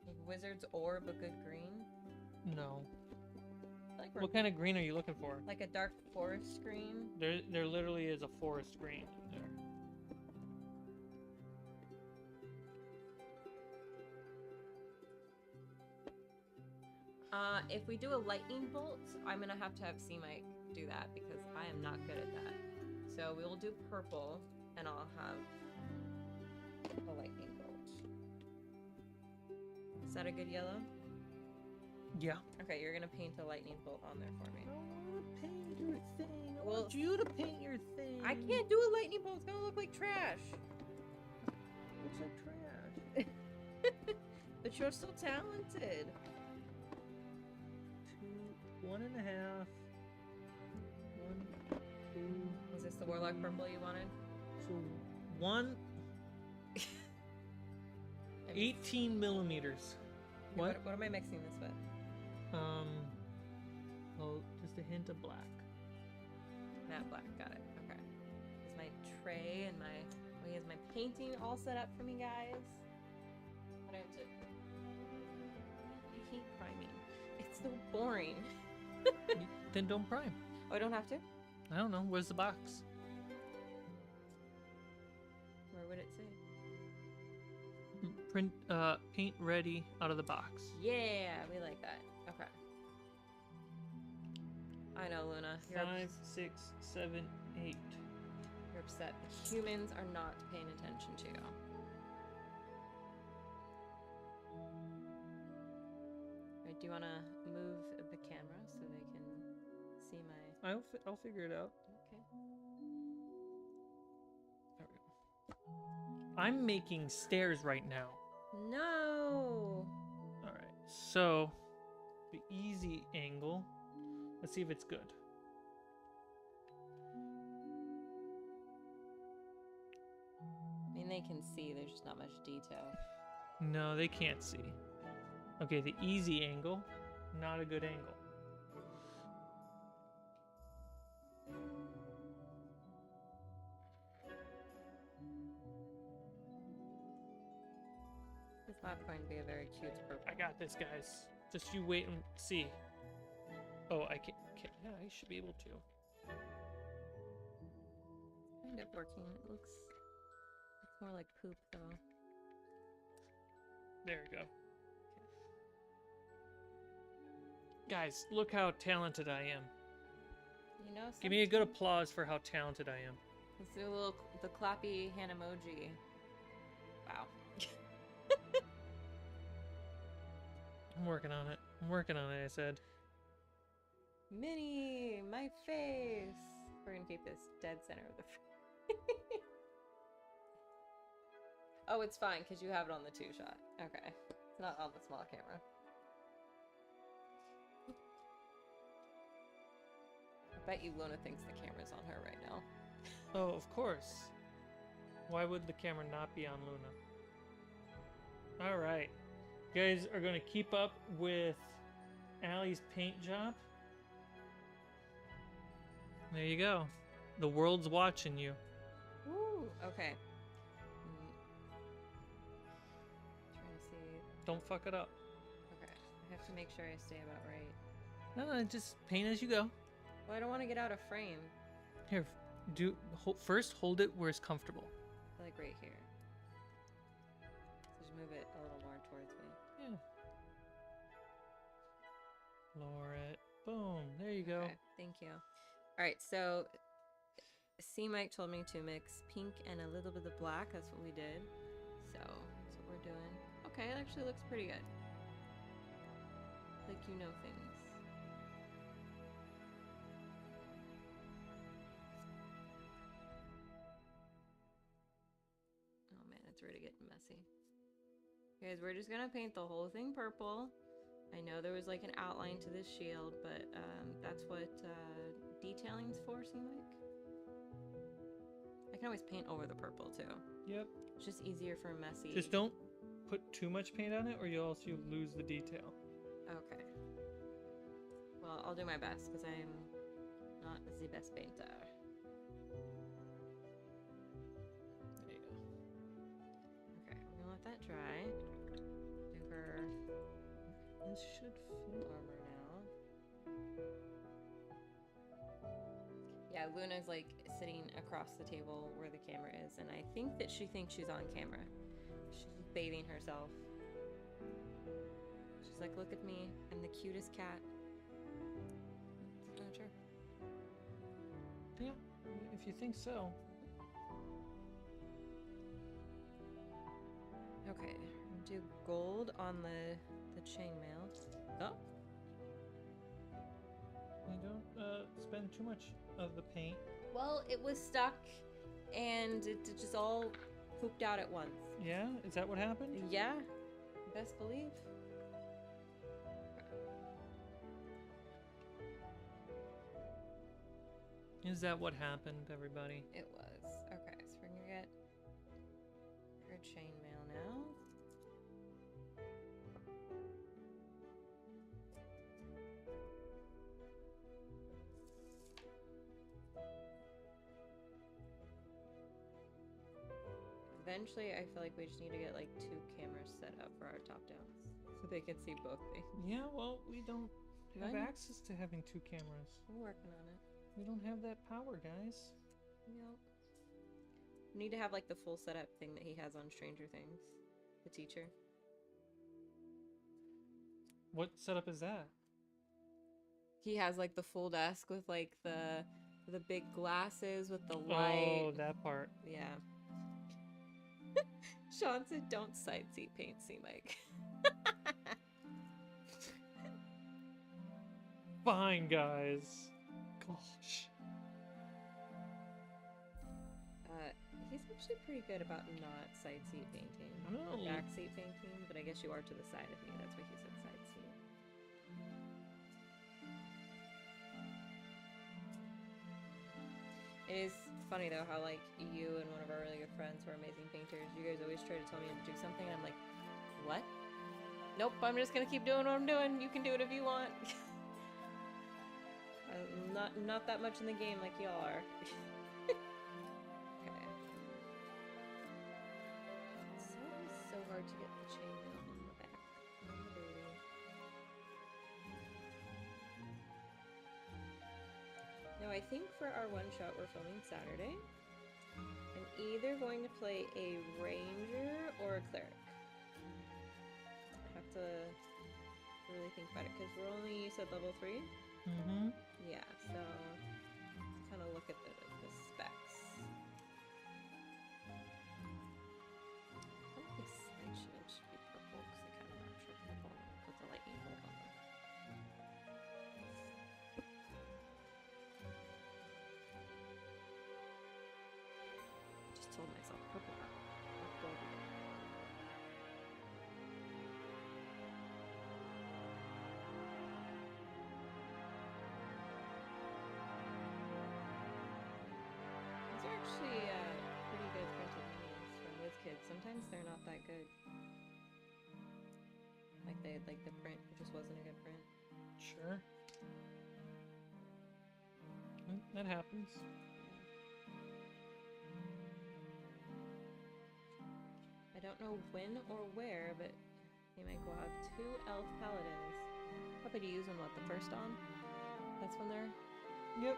Like Wizard's Orb, a good green? No. Like What kind of green are you looking for? like a dark forest green? There literally is a forest green in there. If we do a lightning bolt, I'm gonna have C-Mike do that because I am not good at that. So we will do purple, and I'll have a lightning bolt. Is that a good yellow? Yeah. Okay, you're gonna paint a lightning bolt on there for me. I want to paint your thing. I Well, want you to paint your thing. I can't do a lightning bolt. It's gonna look like trash. Looks like trash. But you're so talented. 2, 1.5. 1, 2. Was this the warlock purple you wanted? So 1, I mean, 18 millimeters. What? What am I mixing this with? Oh, just a hint of black. Matte black. Got it. Okay. Is my tray and my is my painting all set up for me, guys? But I have to. I hate priming. It's so boring. Then don't prime. Oh, I don't have to? I don't know. Where's the box? Where would it say? Print. Paint ready out of the box. Yeah, we like that. Okay. I know, Luna. You're 5, 6, 7, 8. You're upset. The humans are not paying attention to you. Right, do you want to move the camera so they can see my... I'll figure it out. Okay. There we go. I'm making stairs right now. No! All right. So the easy angle. Let's see if it's good. I mean, they can see. There's just not much detail. No, they can't see. Okay, the easy angle, not a good angle. It's not going to be a very cute purple. I got this, guys. Just you wait and see. Oh, I can't. Yeah, I should be able to. Kind of working. It looks more like poop, though. There we go. Guys, look how talented I am. You know, Give me a good applause for how talented I am. Let's do the clappy hand emoji. Wow. I'm working on it. I'm working on it, I said. Minnie, my face. We're gonna keep this dead center of the Oh, it's fine because you have it on the 2-shot. Okay. It's not on the small camera. I bet you Luna thinks the camera's on her right now. Oh, of course. Why would the camera not be on Luna? All right. You guys are going to keep up with Allie's paint job. There you go. The world's watching you. Woo! Okay. Trying to see. Don't fuck it up. Okay. I have to make sure I stay about right. No, just paint as you go. Well, I don't want to get out of frame. Here, first hold it where it's comfortable. Like right here. So just move it a little more towards me. Yeah. Lower it. Boom. There you go. Okay, thank you. All right, so C Mike told me to mix pink and a little bit of black. That's what we did. So that's what we're doing. Okay, it actually looks pretty good. Like you know things. Oh man, it's really getting messy. Guys, we're just gonna paint the whole thing purple. I know there was like an outline to this shield, but that's what detailing's for, seem like. I can always paint over the purple too. Yep. It's just easier for messy. Just don't put too much paint on it or you'll also lose the detail. Okay. Well, I'll do my best because I'm not the best painter. There you go. Okay, we're gonna let that dry. Do her This should fit. armor now. Yeah, Luna's like sitting across the table where the camera is, and I think that she thinks she's on camera. She's bathing herself. She's like, look at me, I'm the cutest cat. Not sure. Yeah, if you think so. Okay, Do gold on the chainmail. Oh, You don't spend too much of the paint. well, it was stuck, and it just all pooped out at once. Yeah, is that what happened? Yeah, best believe. Is that what happened, everybody? It was. Okay, so we're gonna get her chainmail now. Eventually, I feel like we just need to get like 2 cameras set up for our top downs so they can see both things. Yeah, well, we don't have Right. access to having 2 cameras. We're working on it. We don't have that power, guys. Nope. We need to have like the full setup thing that he has on Stranger Things, the teacher. What setup is that? He has like the full desk with like the big glasses with the light. Oh, that part. Yeah. Sean said, "Don't side seat paint, see Mike." Fine, guys. Gosh. He's actually pretty good about not side seat painting. Oh. Or back seat painting, but I guess you are to the side of me. That's why he said side seat. It is funny though how like you and one of our really good friends who are amazing painters, you guys always try to tell me to do something, and I'm like, what? Nope, I'm just gonna keep doing what I'm doing. You can do it if you want. I'm not that much in the game like y'all are. Okay. It's always so hard to get the chainmail in the back. On the booty. Now I think for our one shot we're filming Saturday. I'm either going to play a ranger or a cleric. I have to really think about it because we're only, you said level 3? Mm-hmm. Yeah, so let's kind of look at the specs. I think the side shield should be purple because they kind of match with purple with the lightning bolt on them. Just told myself purple. Not gold again. These are actually pretty good printed minis from WizKids. Sometimes they're not that good. Like the print just wasn't a good print. Sure. That happens. I don't know when or where, but they might go out 2 elf paladins. Probably to use them what, the first on? That's when they're Yep.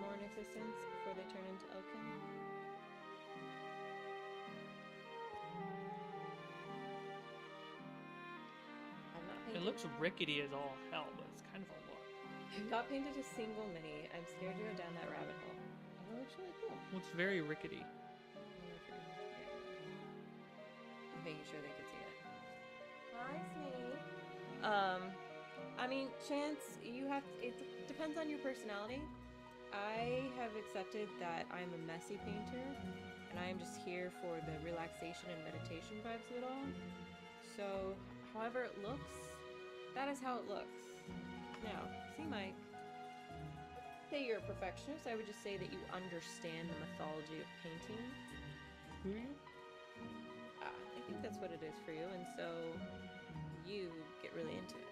more in existence before they turn into elkin. I've not It painted. looks rickety as all hell, but it's kind of a look. I've not painted a single mini. I'm scared to go down that rabbit hole. Oh, it looks really cool. Looks very rickety. Making sure they could see it. Hi, Snake. I mean, Chance, you have. It depends on your personality. I have accepted that I'm a messy painter, and I am just here for the relaxation and meditation vibes of it all. So, however it looks, that is how it looks. Now, see, Mike. Say you're a perfectionist. I would just say that you understand the mythology of painting. Do you? I think that's what it is for you, and so you get really into it.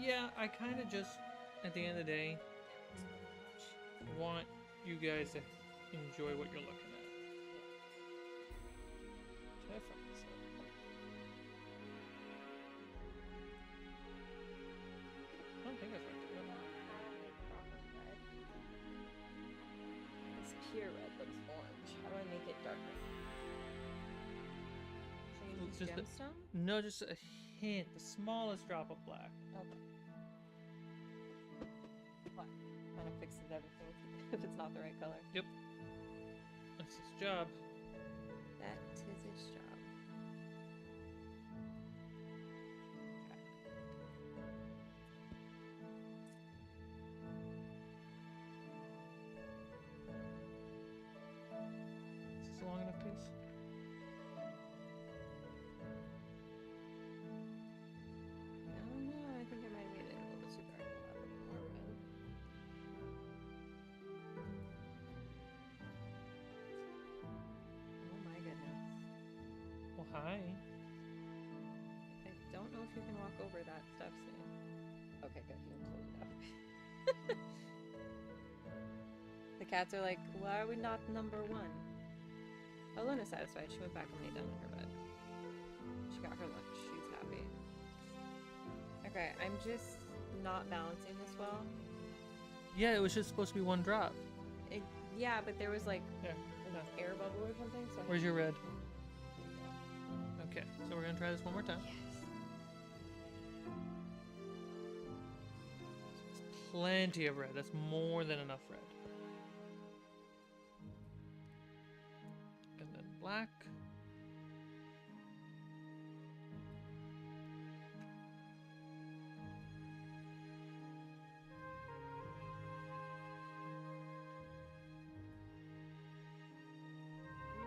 Yeah, I kind of just, at the end of the day, want you guys to enjoy what you're looking at. Should I fuck this up? I don't think I fucked it up. This pure red looks orange. How do I make it darker? Should I use Just a- gemstone? No, just a hint, the smallest drop of black. Okay. What? Kind of fixes everything if it's not the right color. Yep. That's his job. That is its job. Okay. Is this a long enough piece? I don't know. I think I might have made it a little bit too dark. I'll add a little more red. Oh my goodness. Well, hi. I don't know if you can walk over that stuff soon. Okay, good. You can close it up. The cats are like, why are we not number one? Oh, Luna's satisfied. She went back and laid down in her bed. She got her lunch. She's happy. Okay, I'm just not balancing this well. Yeah, it was just supposed to be one drop. Yeah, but there was like There. an No. air bubble or something. So Where's your red? Okay, so we're gonna try this one more time. Yes. Plenty of red. That's more than enough red. And then black.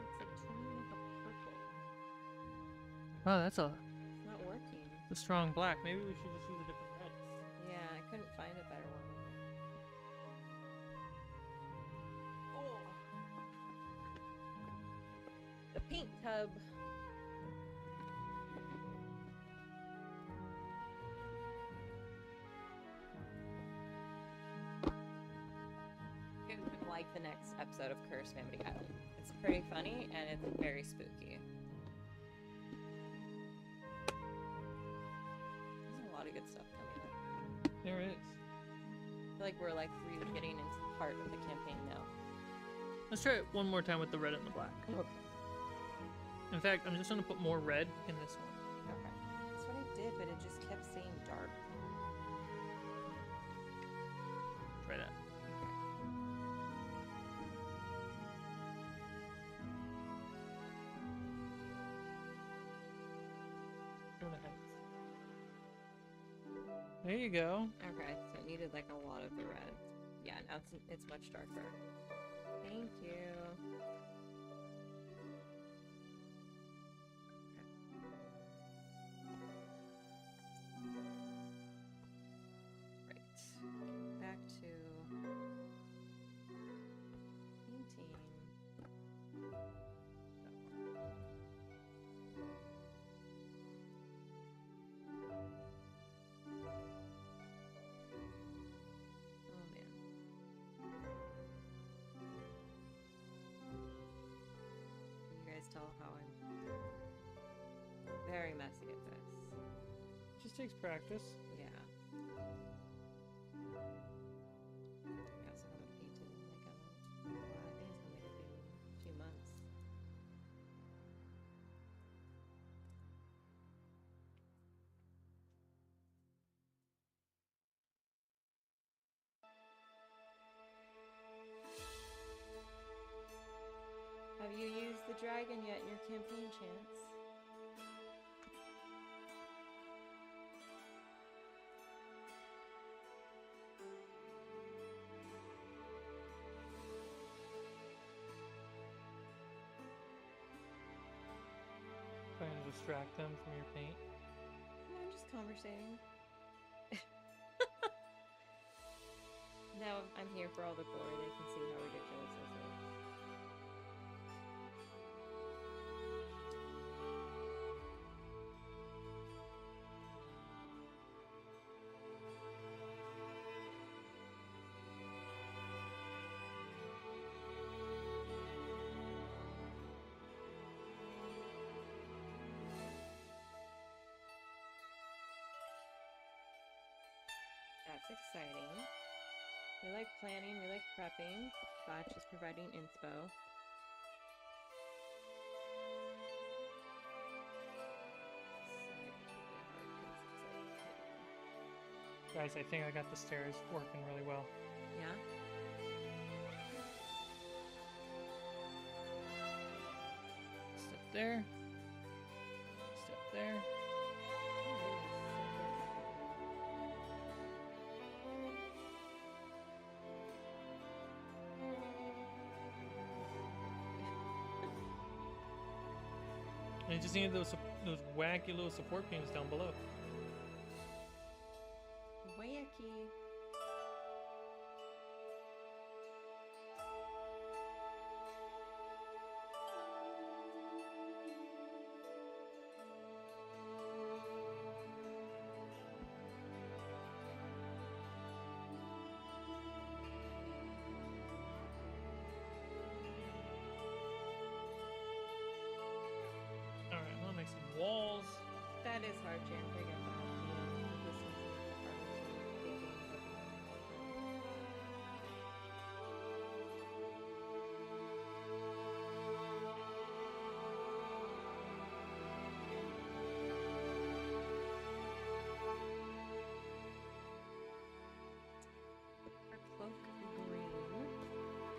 It's like turning like a purple. Oh, that's a It's not working. strong black. Maybe we should just use a different red. Yeah, I couldn't find a better one. Oh. The paint tub. You're gonna like the next episode of Cursed Amity Island. It's pretty funny and it's very spooky. There's a lot of good stuff coming up. There is. I feel like we're like really getting into the heart of the campaign now. Let's try it one more time with the red and the black. Okay. In fact, I'm just gonna put more red in this one. Okay. That's what I did, but it just kept staying dark. Try that. Go ahead. There you go. Okay, so it needed like a lot of the red. Yeah, now it's much darker. Thank you. Right. Back to painting. Oh man. You guys tell how I'm very messy at this. Just takes practice. Yeah. I also haven't painted in like a while. I think it's been like a few months. Have you used the dragon yet in your campaign, Chance? Trying to distract them from your paint. No, I'm just conversating. Now I'm here for all the glory. They can see how ridiculous this is. That's exciting. We like planning, we like prepping. Botch is providing inspo. Guys, I think I got the stairs working really well. Yeah? there. Step there. And you just need those wacky little support beams down below. Wacky. Alright, I'm gonna make some walls. That is hard, Jan. I get that. Yeah, this one's the hardest to take games up. Our cloak green.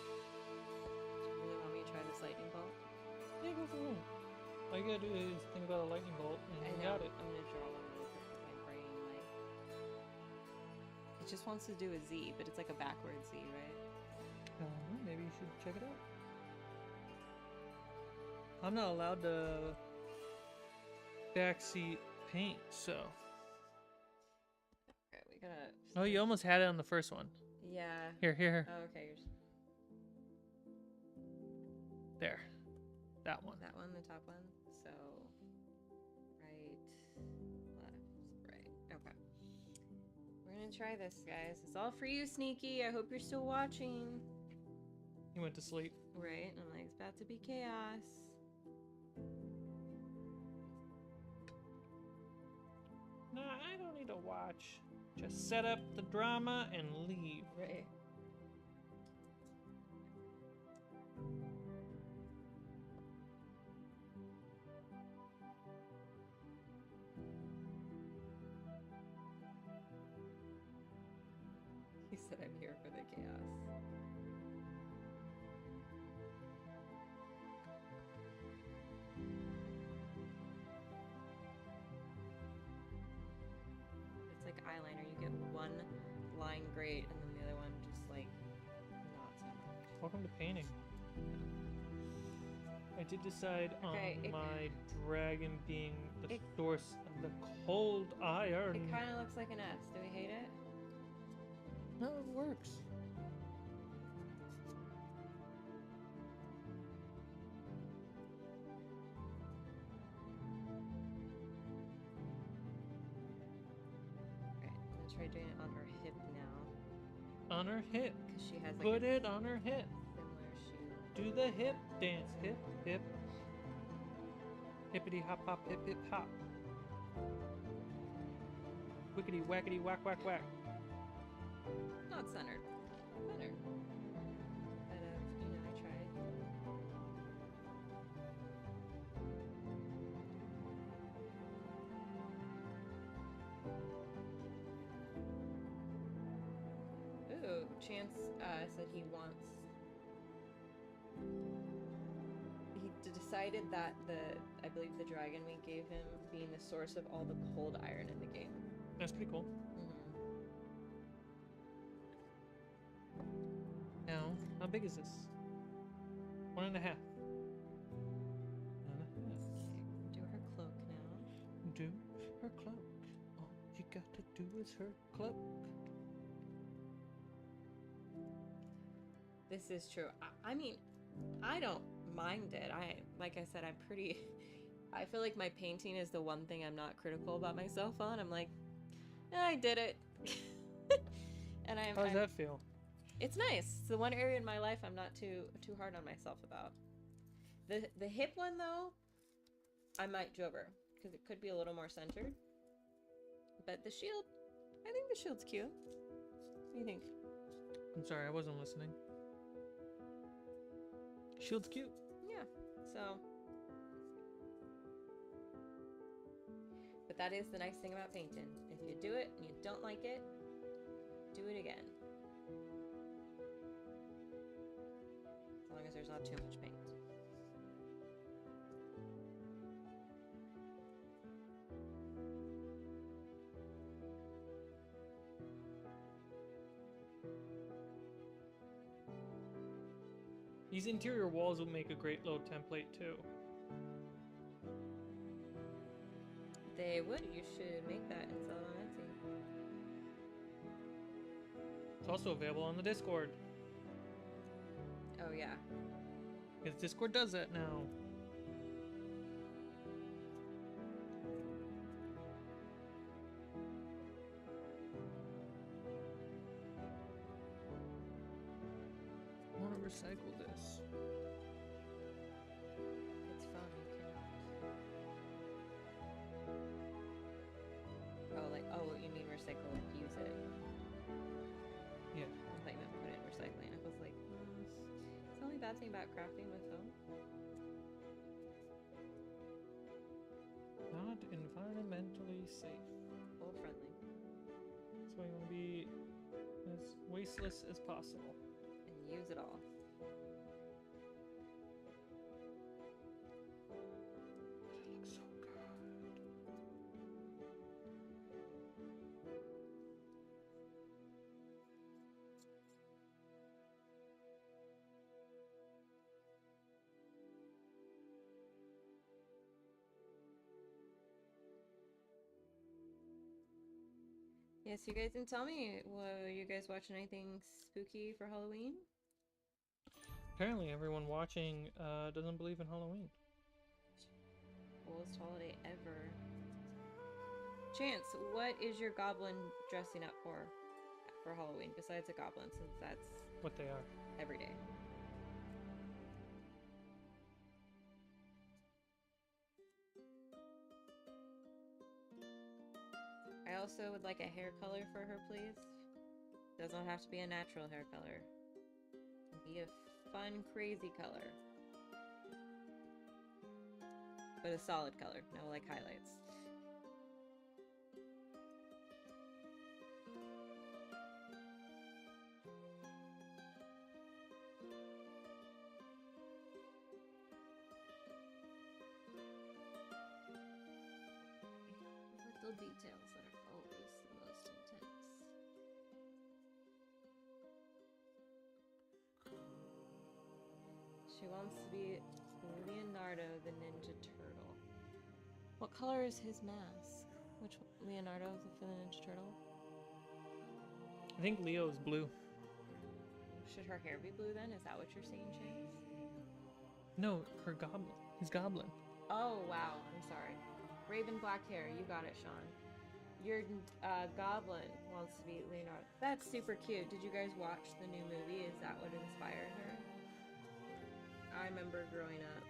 Do you really want me to try this lightning bolt? Yeah, go for it. All you gotta do is think about a lightning bolt and I you know. got it. I'm gonna draw one really quick with my brain. Like, it just wants to do a Z, but it's like a backward Z, right? Maybe you should check it out. I'm not allowed to backseat paint, so. Okay, we gotta. Oh, you almost had it on the first one. Yeah. Here. Oh, okay. There. That one. That one, the top one. So, right, left, right. Okay. We're gonna try this, guys. It's all for you, Sneaky. I hope you're still watching. He went to sleep. Right? I'm like, it's about to be chaos. Nah, I don't need to watch. Just set up the drama and leave. Right. He said I'm here for the chaos. It's like eyeliner. You get one line great, and then the other one just like not so much. Welcome to painting. I did decide Okay, on it- my dragon being the it- source of the cold iron. It kind of looks like an S. Do we hate it? No, it works. Right. I'm gonna try doing it on her hip now, On her hip. because she has like Put a it on her hip. similar shoe. Do the hip dance. Hip, hip. Hippity hop hop, hip hip hop. Wickety wackety whack whack whack. Not centered. Centered. But I tried. Ooh, Chance said he wants. He decided that I believe the dragon we gave him being the source of all the cold iron in the game. That's pretty cool. Now, how big is this? 1.5. 1.5. Okay, do her cloak now. Do her cloak. All you got to do is her cloak. This is true. I mean, I don't mind it. Like I said, I'm pretty. I feel like my painting is the one thing I'm not critical about myself on. I'm like, I did it, and How does that feel? It's nice. It's the one area in my life I'm not too hard on myself about. The hip one though, I might jobber because it could be a little more centered. But the shield, I think the shield's cute. What do you think? I'm sorry, I wasn't listening. Shield's cute. Yeah. So. But that is the nice thing about painting. If you do it and you don't like it, do it again. there's not too much paint. These interior walls will make a great little template too. They would. You should make that and sell it on Etsy. It's also available on the Discord, Oh yeah. because Discord does that now. I want to recycle this. It's fun. You cannot. Oh, like, oh, you mean recycle, like use it. Yeah. I thought you meant put it in recycling. I was like, it's the only bad thing about crafting with foam. Not environmentally safe. Full friendly. So you want to be as wasteless as possible. And use it all. It looks so good. Yes, you guys didn't tell me. Were you guys watching anything spooky for Halloween? Apparently, everyone watching doesn't believe in Halloween. Coolest holiday ever. Chance, what is your goblin dressing up for Halloween besides a goblin, since that's What they are. every day? I also would like a hair color for her, please. Does not have to be a natural hair color. Be a fun, crazy color. But a solid color, no like highlights. Little details that are always the most intense. She wants to be Leonardo the Ninja Turtle. What color is his mask? Which Leonardo for the Ninja Turtle? I think Leo is blue. Should her hair be blue then? Is that what you're saying, Chance? No, her goblin. His goblin. Oh, wow. I'm sorry. Raven black hair. You got it, Sean. Your goblin wants to be Leonardo. That's super cute. Did you guys watch the new movie? Is that what inspired her? I remember growing up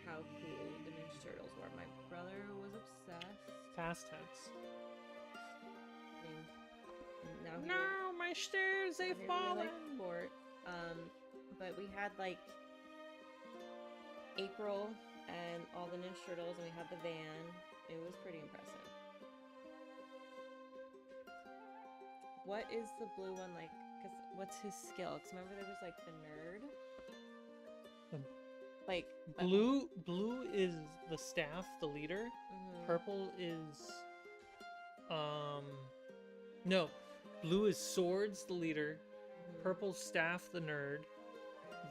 how cool the Ninja Turtles were. My brother was obsessed. Fast heads. And now he No, my stairs, they've really fallen. liked sport. But we had like April and all the Ninja Turtles, and we had the van. It was pretty impressive. What is the blue one like? Cause what's his skill? Cause remember there was like the nerd. Like Blue is the staff, the leader. Mhm. Purple is no. Blue is swords, the leader. Mhm. Purple staff, the nerd.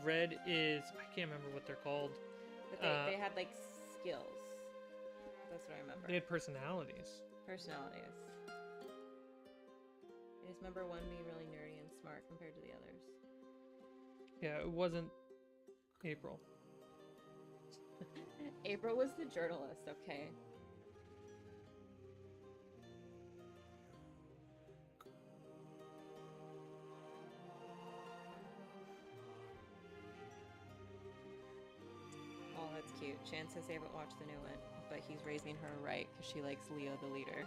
Red is I can't remember what they're called. But they had like skills. That's what I remember. They had personalities. Personalities. I just remember one being really nerdy and smart compared to the others. Yeah, it wasn't April. April was the journalist, okay? Oh, that's cute. Chan says they haven't watched the new one, but he's raising her right because she likes Leo the leader.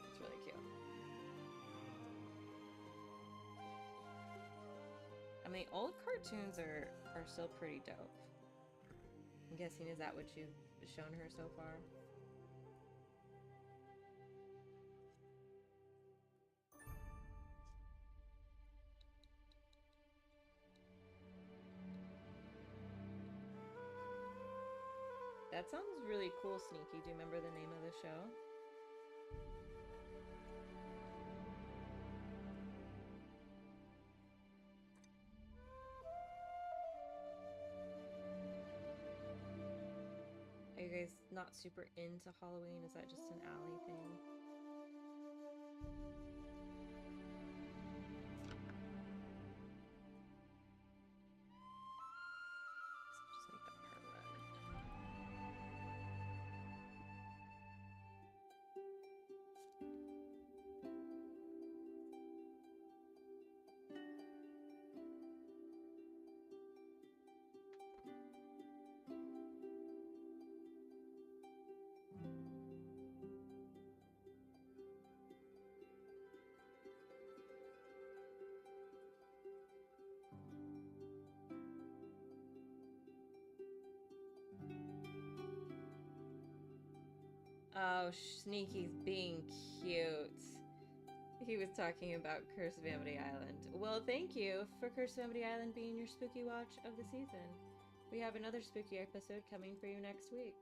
It's really cute. I mean, old cartoons are still pretty dope. I'm guessing, is that what you've shown her so far? That sounds really cool, Sneaky. Do you remember the name of the show? Are you guys not super into Halloween? Is that just an alley thing? Just make that part red. Oh, Sneaky's being cute. He was talking about Curse of Amity Island. Well, thank you for Curse of Amity Island being your spooky watch of the season. We have another spooky episode coming for you next week.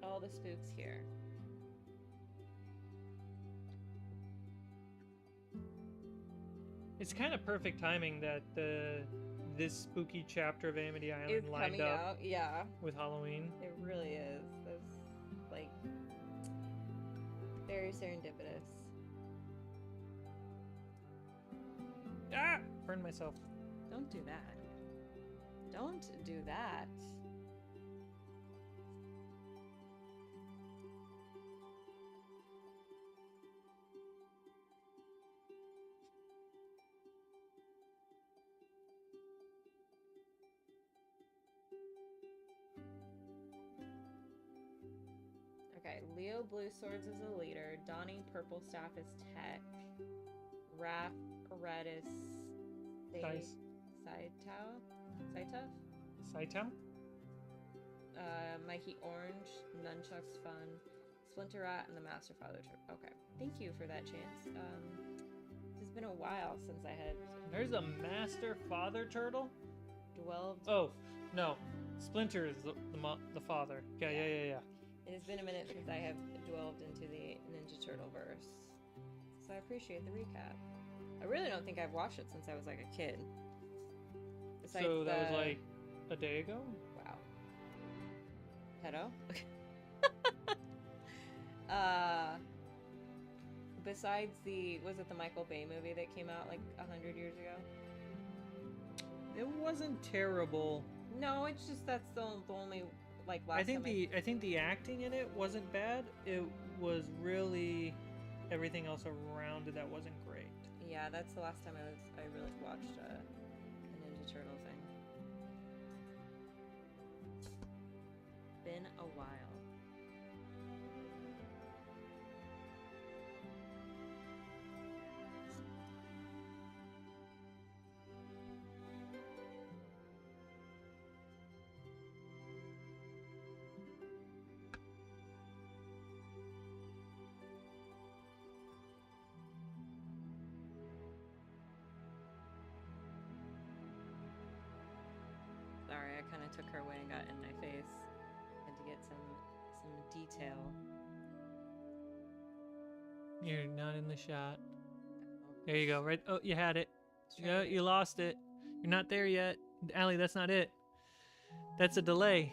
All the spooks here. It's kind of perfect timing that this spooky chapter of Amity Island It's lined coming up out, yeah. with Halloween. It really is. That's like very serendipitous. Ah! Burned myself. Don't do that. Don't do that. Okay, Leo Blue Swords is the leader. Donnie Purple Staff is tech. Raph Red is Dice. Saitov? Saito? Mikey Orange, Nunchucks Fun, Splinter Rat, and the Master Father Trip. Okay, thank you for that chance. It's been a while since I had There's a Master Father Turtle? dwelled. Oh, no. Splinter is the father. Yeah. It has been a minute since I have dwelled into the Ninja Turtle verse, so I appreciate the recap. I really don't think I've watched it since I was like a kid. Besides So that was like a day ago? wow. Pedo? Besides was it the Michael Bay movie that came out like 100 years ago? It wasn't terrible. No, it's just that's the only like last I think time I think the acting in it wasn't bad. It was really everything else around it that wasn't great. Yeah, that's the last time I really watched a Ninja Turtle thing. Been a while. Sorry, I kind of took her away and got in my face. Had to get some detail. You're not in the shot. Oh, There you go. Right. Oh, you had it. trying Yeah, to get- you lost it. You're not there yet. Allie, that's not it. That's a delay.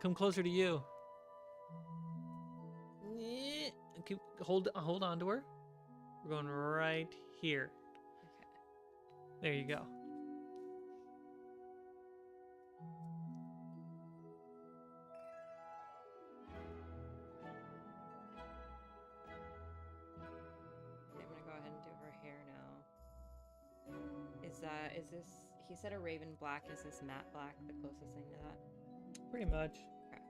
Come closer to you. Keep, hold on to her. We're going right here. Okay. There you go. Okay, I'm gonna go ahead and do her hair now. Is this? He said a raven black. Is this matte black the closest thing to that? Pretty much. Okay.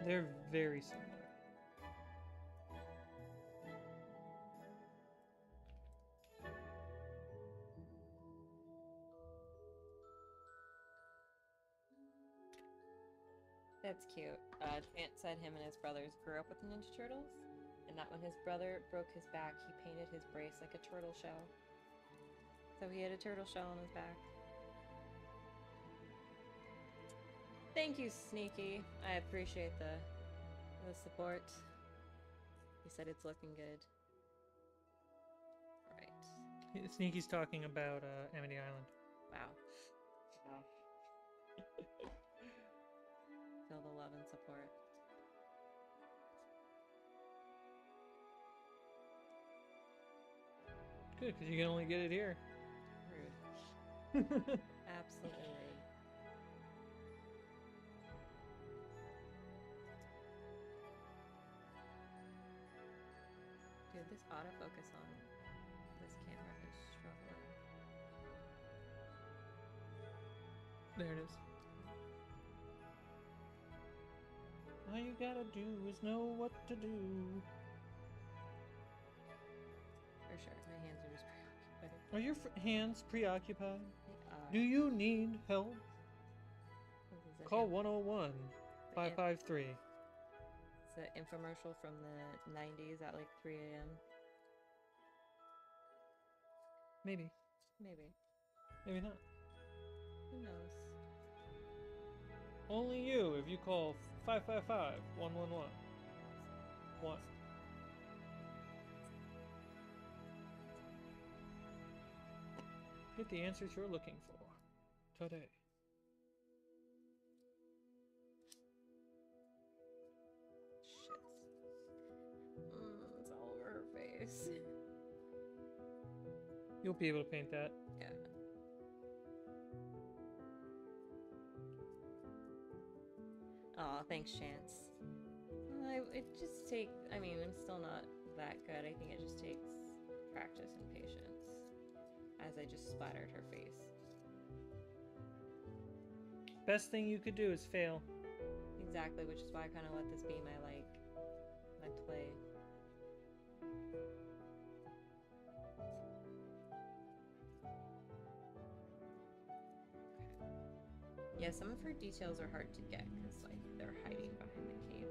They're very similar. That's cute. Chant said him and his brothers grew up with the Ninja Turtles, and that when his brother broke his back, he painted his brace like a turtle shell. So he had a turtle shell on his back. Thank you, Sneaky. I appreciate the support. He said it's looking good. Right. Sneaky's talking about Amity Island. Wow. Wow. Feel the love and support. Good, because you can only get it here. Rude. Absolutely rude. Dude, this autofocus on this camera is struggling. There it is. All you gotta do is know what to do. For sure, my hands are just preoccupied. Are your hands preoccupied? They are. Do you need help? What is it? Call 101 553. It's an infomercial from the 90s at like 3 a.m. Maybe. Maybe. Maybe not. Who knows? Only you if you call 555 111. What? Get the answers you're looking for today. Shit. It's all over her face. You'll be able to paint that. Yeah. Aw, thanks, Chance. It just takes, I mean, I'm still not that good. I think it just takes practice and patience. As I just splattered her face. Best thing you could do is fail. Exactly, which is why I kind of let this be my, my play. Yeah, some of her details are hard to get because, like, they're hiding behind the cape.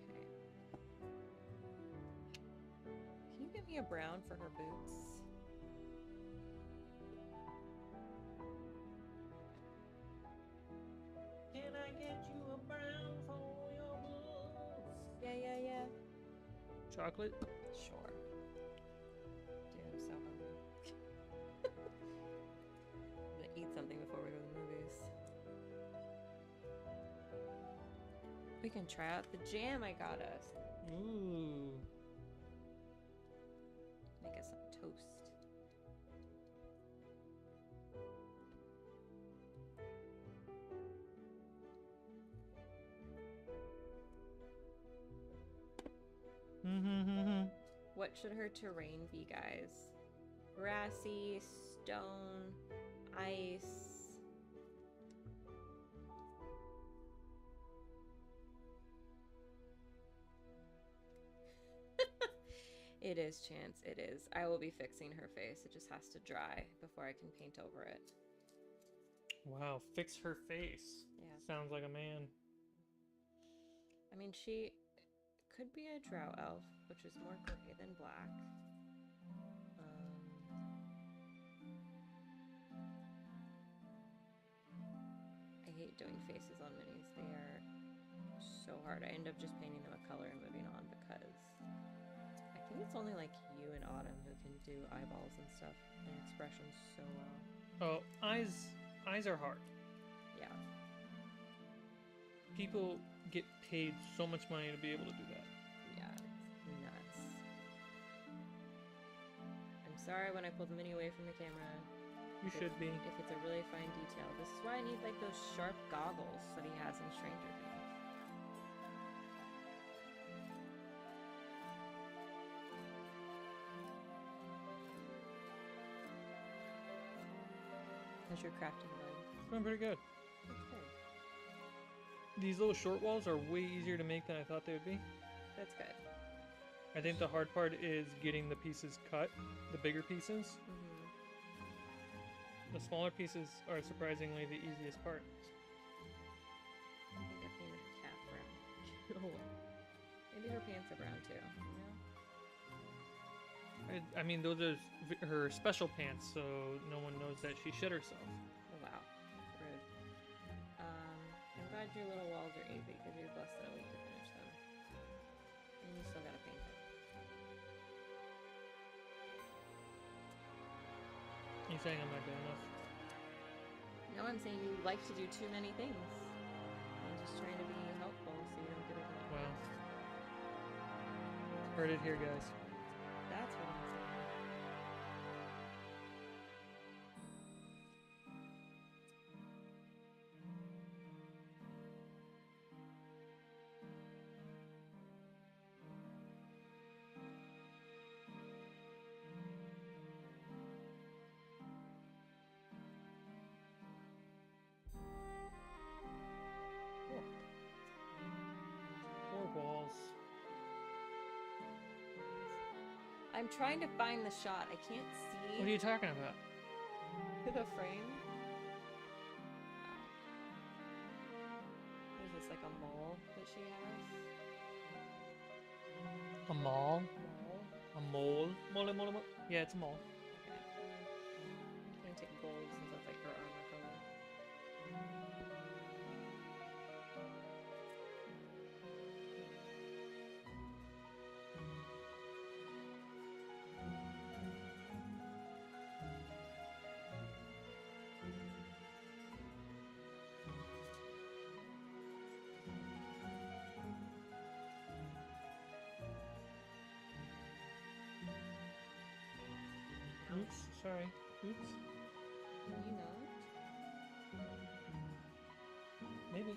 Okay. Can you get me a brown for her boots? Can I get you a brown for your boots? Yeah. Chocolate? Sure. Dude, I'm so hungry. I'm gonna eat something before we go to the movies. We can try out the jam I got us. Ooh. Make us some toast. What should her terrain be, guys? Grassy, stone, ice. It is, Chance. It is. I will be fixing her face. It just has to dry before I can paint over it. Wow, fix her face. Yeah. Sounds like a man. I mean, she could be a drow elf, which is more gray than black. I hate doing faces on minis. They are so hard. I end up just painting them a color and moving on because I think it's only like you and Autumn who can do eyeballs and stuff and expressions so well. Oh, eyes are hard. Yeah. People get paid so much money to be able to do that. Yeah, it's nuts. I'm sorry when I pulled the mini away from the camera. You should be. If it's a really fine detail. This is why I need like those sharp goggles that he has in Stranger Things. How's your crafting going? It's going pretty good. That's good. These little short walls are way easier to make than I thought they would be. That's good. I think the hard part is getting the pieces cut, the bigger pieces. Mm-hmm. The smaller pieces are surprisingly the easiest part. I think I painted the cat brown. Oh, maybe her pants are brown too. You know? I mean, those are her special pants, so no one knows that she shit herself. Oh, wow. Rude. I'm glad your little walls are easy because you're less than a week to finish them. And you still gotta paint it. You saying I'm not good enough? No, I'm saying you like to do too many things. I'm just trying to be helpful so you don't get overwhelmed. Well, heard it here, guys. That's what I'm saying. Four walls. I'm trying to find the shot. I can't see What are you talking about? the frame. What is this, like a mole that she has? A mall? Mole? A mole? Mole, mole, mole. Yeah, it's a mole. Okay. I'm gonna take gold since that's like her armor color. Oops, sorry. Oops. Can you not? Maybe.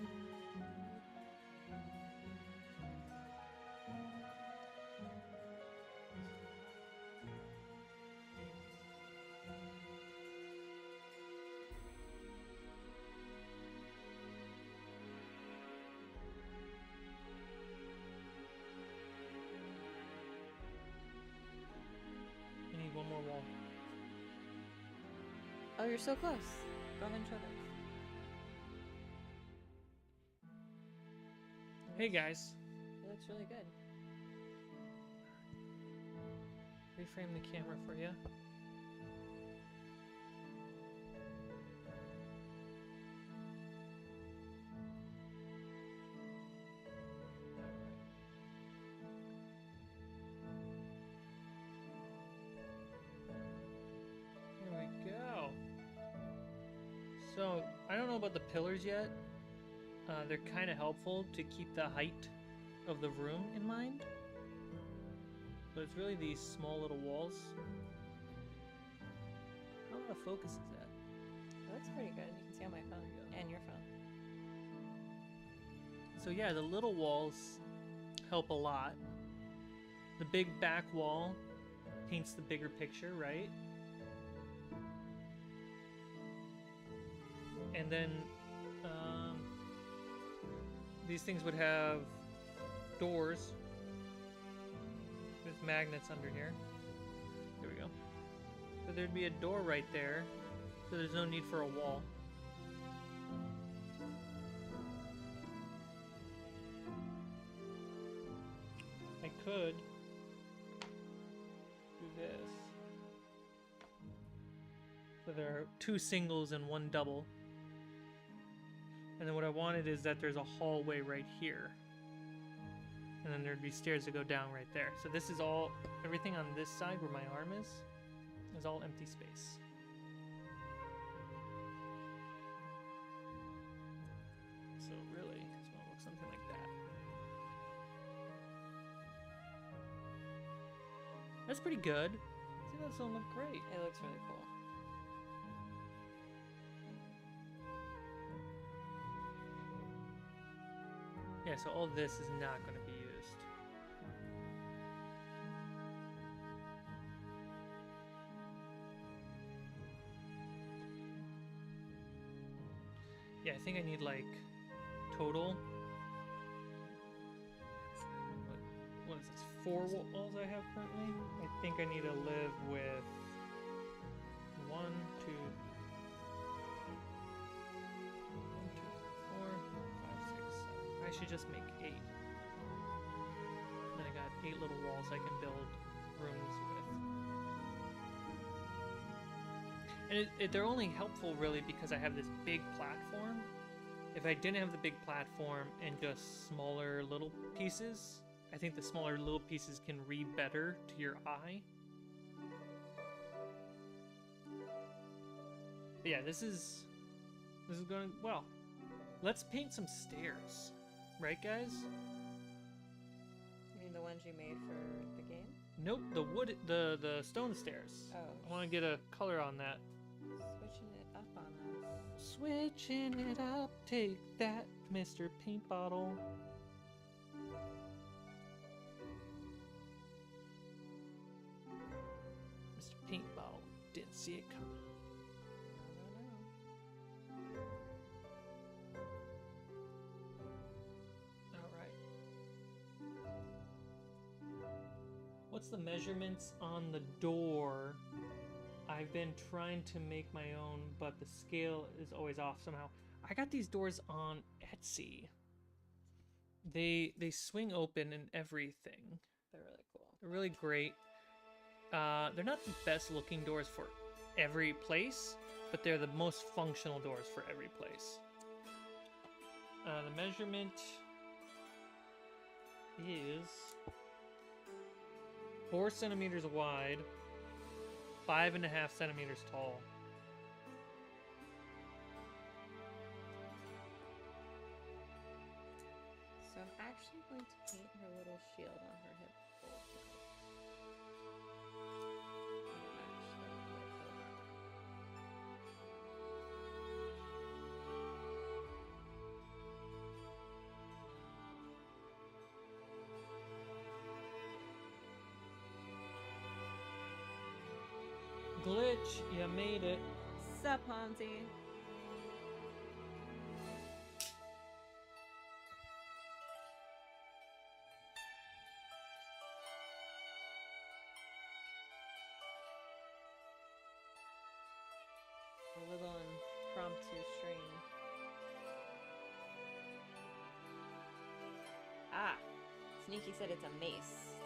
I need one more wall. Oh, you're so close. Go ahead and show them. Hey guys. It looks really good. Reframe the camera for you. There we go. So, I don't know about the pillars yet. They're kind of helpful to keep the height of the room in mind. But it's really these small little walls. How out of focus is that? It looks pretty good. You can see on my phone and your phone. So yeah, the little walls help a lot. The big back wall paints the bigger picture, right? And then these things would have doors. There's magnets under here. There we go. So there'd be a door right there, so there's no need for a wall. I could do this. So there are two singles and one double. And then what I wanted is that there's a hallway right here. And then there'd be stairs that go down right there. So this is all, everything on this side where my arm is all empty space. So really, it's gonna look something like that. That's pretty good. See, that doesn't look great. It looks really cool. Yeah, so all this is not going to be used. Yeah, I think I need like total. What is this? 4 walls I have currently? I think I need to live with 1, 2, 3, 4, 5, 6, 7. I should just make 8. Then I got 8 little walls I can build rooms with. And they're only helpful really because I have this big platform. If I didn't have the big platform and just smaller little pieces, I think the smaller little pieces can read better to your eye. But yeah, this is going well. Let's paint some stairs, right, guys? You mean the ones you made for the game? Nope, the stone stairs. Oh. I want to get a color on that. Switching it up on us. Switching it up, take that, Mr. Paint Bottle. Mr. Paint Bottle didn't see it coming. What's the measurements on the door? I've been trying to make my own, but the scale is always off somehow. I got these doors on Etsy. They swing open and everything. They're really cool. They're really great. They're not the best looking doors for every place, but they're the most functional doors for every place. The measurement is 4 centimeters wide, 5.5 centimeters tall. So I'm actually going to paint her little shield on her hip. Glitch, you made it. Sup, Hansi? A little impromptu stream. Ah, Sneaky said it's a mace.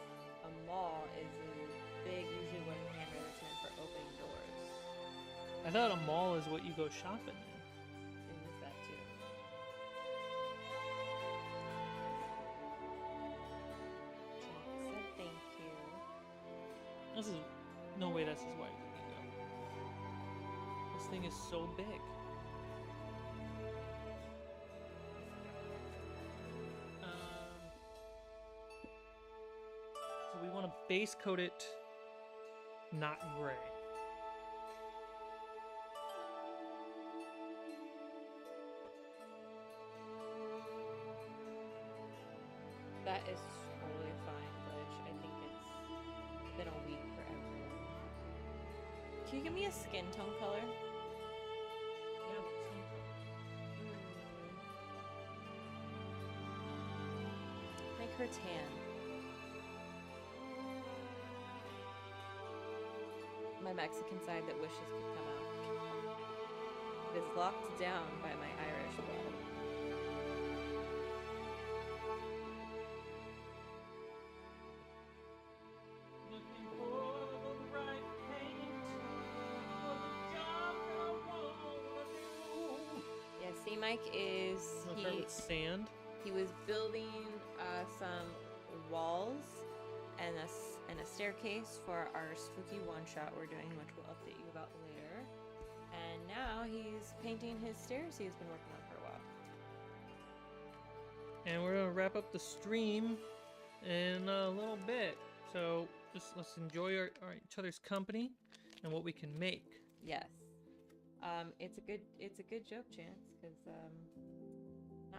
A maul is a big, usually wooden hammer that's meant for opening doors. I thought a mall is what you go shopping in. And is that too? Jack said thank you. This is no way. This is why you can go. This thing is so big. So we want to base coat it, not gray. That is totally fine, Glitch. I think it's been a week for everyone. Can you give me a skin tone color? Make her tan. My Mexican side that wishes could come out. It is locked down by my Irish blood. Yeah, see, Mike is Wanna start with sand. he was building some walls and a staircase for our spooky one-shot we're doing, which we'll update you about later. And now he's painting his stairs he's been working on for a while. And we're gonna wrap up the stream in a little bit. So just let's enjoy each other's company and what we can make. Yes. It's a good joke, Chance, because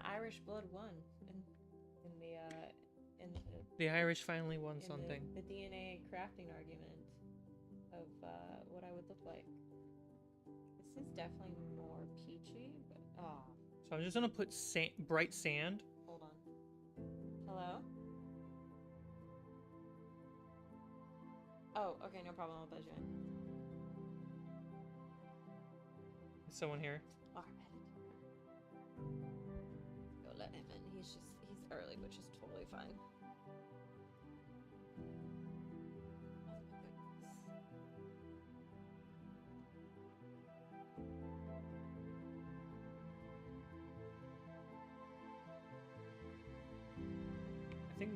Irish blood won in The Irish finally won in something. the DNA crafting argument of what I would look like. This is definitely more peachy, but So I'm just gonna put bright sand. hold on. Hello? Oh, okay, no problem. I'll buzz you in. Is someone here? Alright. Go let him in. He's early, which is totally fine. Oh my goodness.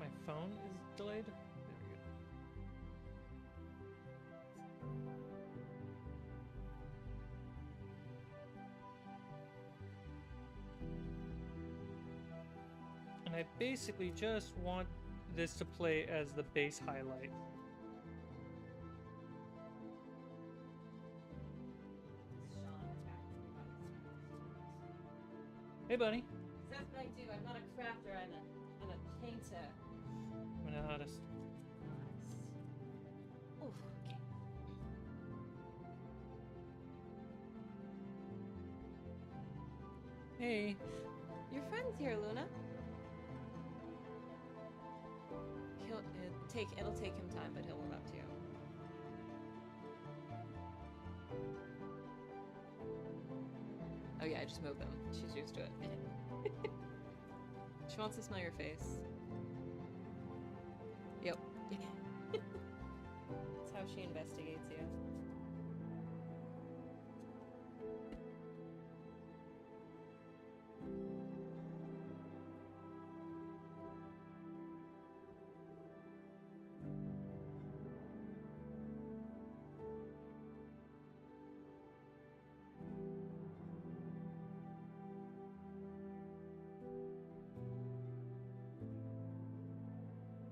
My phone is delayed. There we go. And I basically just want this to play as the base highlight. Hey, buddy. That's what I do. I'm not a crafter. I'm a painter. I'm an artist. Oh, okay. Hey. Your friend's here, Luna. It'll take him time, but he'll warm up to you. Oh yeah, I just moved them. She's used to it. She wants to smell your face. Yep. That's how she investigates you.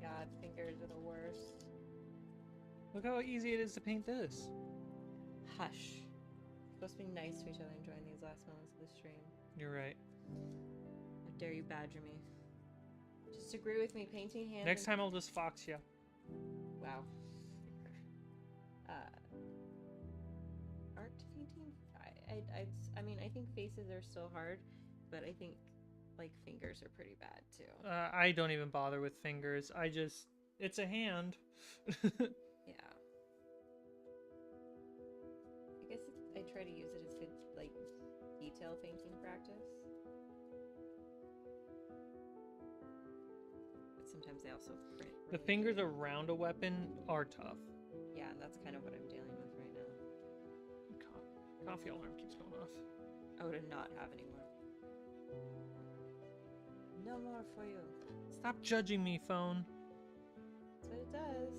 God, fingers are the worst. Look how easy it is to paint this. Hush. Supposed to be nice to each other enjoying these last moments of the stream. You're right. How dare you badger me? Just agree with me, painting hands. Next time I'll just fox you. Wow. Art painting? I mean, I think faces are still hard, but I think, like, fingers are pretty bad, too. I don't even bother with fingers. It's a hand. Yeah. I guess I try to use it as good, like, detail painting practice. But sometimes they also print. The really fingers good. around a weapon are tough. Yeah, and that's kind of what I'm dealing with right now. Coffee alarm keeps going off. Oh, to not have any more. No more for you. Stop judging me, phone. That's what it does.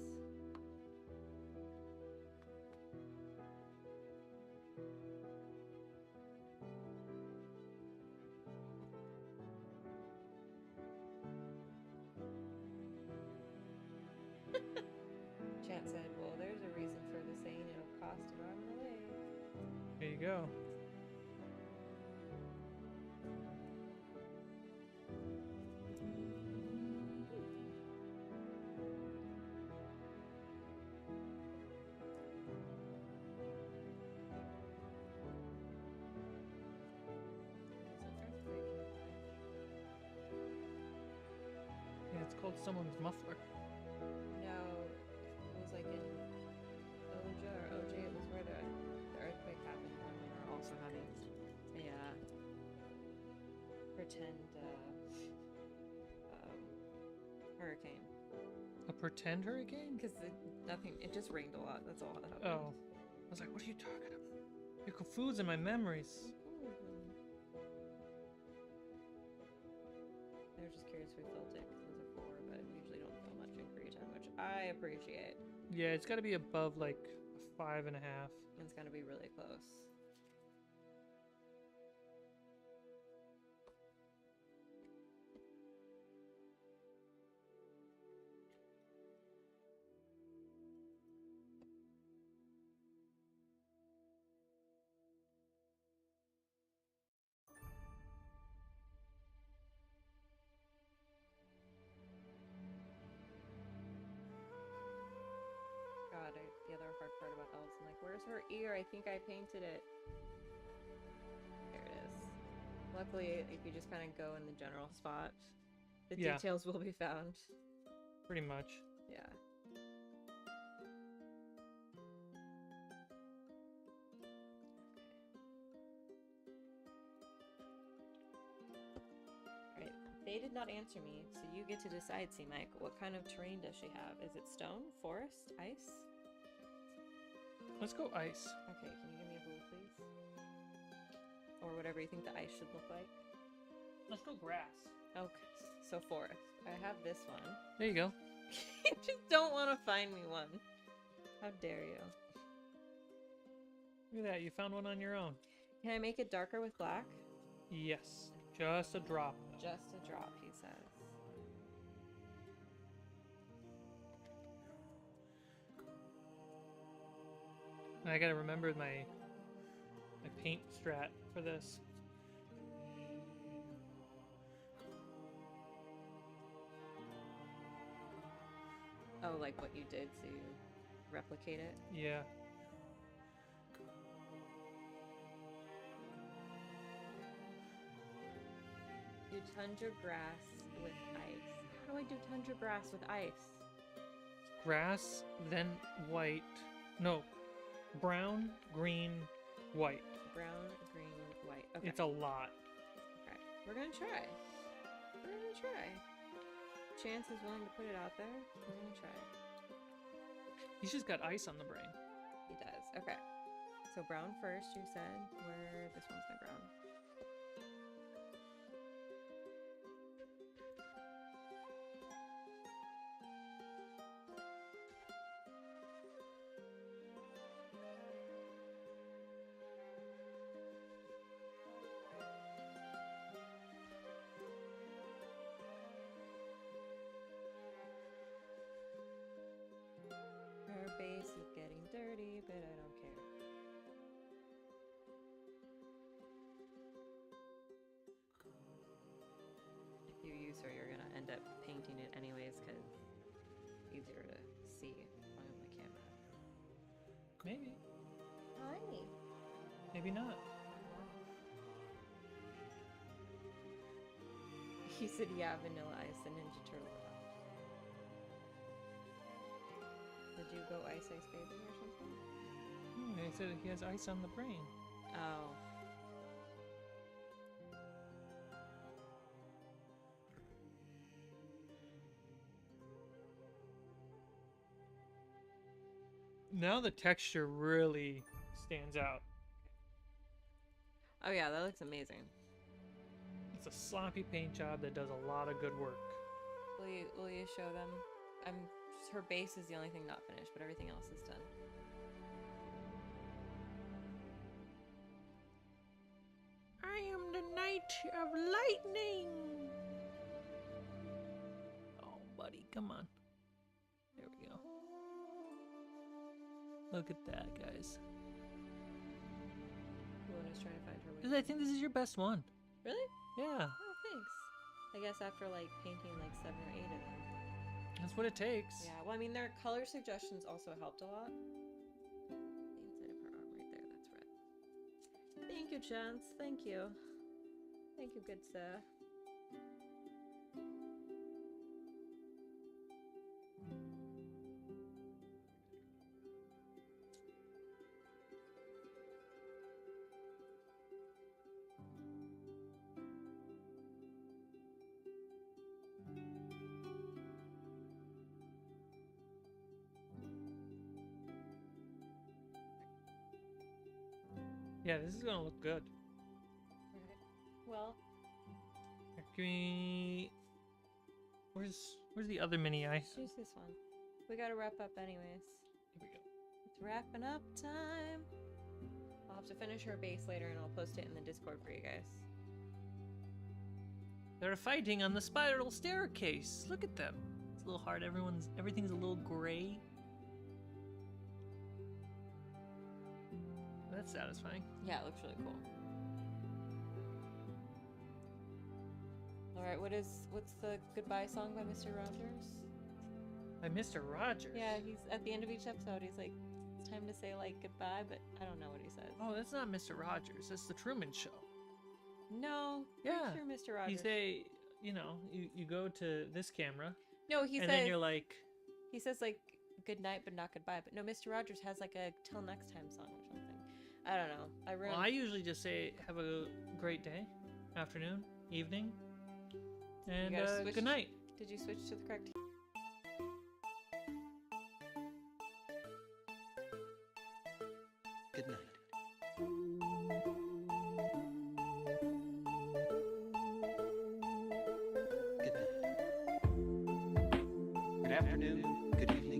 Chant said, well, there's a reason for the saying it'll cost an arm and a leg. There you go. Yeah, it's called someone's muffler. No, it was like in Oja or OJ, it was where the earthquake happened when we were also having a pretend hurricane. A pretend hurricane? Because it just rained a lot, that's all that happened. Oh. I was like, what are you talking about? You're confusing my memories. They were just curious if we felt it, because those are 4, but usually don't feel much in Korea time, which I appreciate. Yeah, it's got to be above like 5.5. And it's gotta be really close. God, the other hard part about elves, I'm like, where's her ear? I think I painted it. There it is. Luckily, if you just kind of go in the general spot, the Yeah. details will be found. Pretty much. Yeah. Alright, they did not answer me, so you get to decide, C-Mike. What kind of terrain does she have? Is it stone, forest, ice? Let's go ice. Okay, can you give me a blue, please? Or whatever you think the ice should look like. Let's go grass. Okay, so forest. I have this one. There you go. You just don't want to find me one. How dare you? Look at that. You found one on your own. Can I make it darker with black? Yes. Just a drop. Just a drop, he says. I gotta remember my paint strat for this. Oh, like what you did, so you replicate it? Yeah. Do tundra grass with ice. How do I do tundra grass with ice? Grass, then white. No. Brown, green, white. Brown, green, white. Okay. It's a lot. Okay. We're gonna try. We're gonna try. Chance is willing to put it out there. We're gonna try. He's just got ice on the brain. He does. Okay. So brown first, you said. Where this one's my brown. Her base is getting dirty, but I don't care. If you use her, you're gonna end up painting it anyways, because it's easier to see on the camera. Maybe. Hi. Maybe not. He said, yeah, Vanilla Ice, the Ninja Turtle. Did you go Ice Ice Baby or something? He said he has ice on the brain. Oh. Now the texture really stands out. Oh yeah, that looks amazing. It's a sloppy paint job that does a lot of good work. Will you show them? Her base is the only thing not finished, but everything else is done. I am the Knight of Lightning! Oh, buddy, come on. There we go. Look at that, guys. Luna's trying to find her way. I think this is your best one. Really? Yeah, Oh, thanks. I guess after like painting like 7 or 8 of them. that's what it takes. Yeah, well, I mean, their color suggestions also helped a lot. The inside of her arm right there, that's red. Thank you, Chance. Thank you. Thank you, good sir. Yeah, this is gonna look good. Well, Can we... Where's the other mini eye? let's use this one. We gotta wrap up anyways. Here we go. It's wrapping up time. I'll have to finish her base later and I'll post it in the Discord for you guys. They're fighting on the spiral staircase. Look at them. It's a little hard. Everything's a little gray. That's satisfying. Yeah, it looks really cool. All right, what's the goodbye song by Mr. Rogers? By Mr. Rogers. Yeah, he's at the end of each episode. He's like, it's time to say like goodbye, but I don't know what he says. Oh, that's not Mr. Rogers. That's the Truman Show. No, Yeah. pretty sure Mr. Rogers. You say, you go to this camera, No, he and says then you're like, he says like good night, but not goodbye. But no, Mr. Rogers has like a till next time song or something. I don't know. well, I usually just say, have a great day, afternoon, evening, and gotta switch- good night. Did you switch to the correct? Good night. Good night. afternoon, good evening.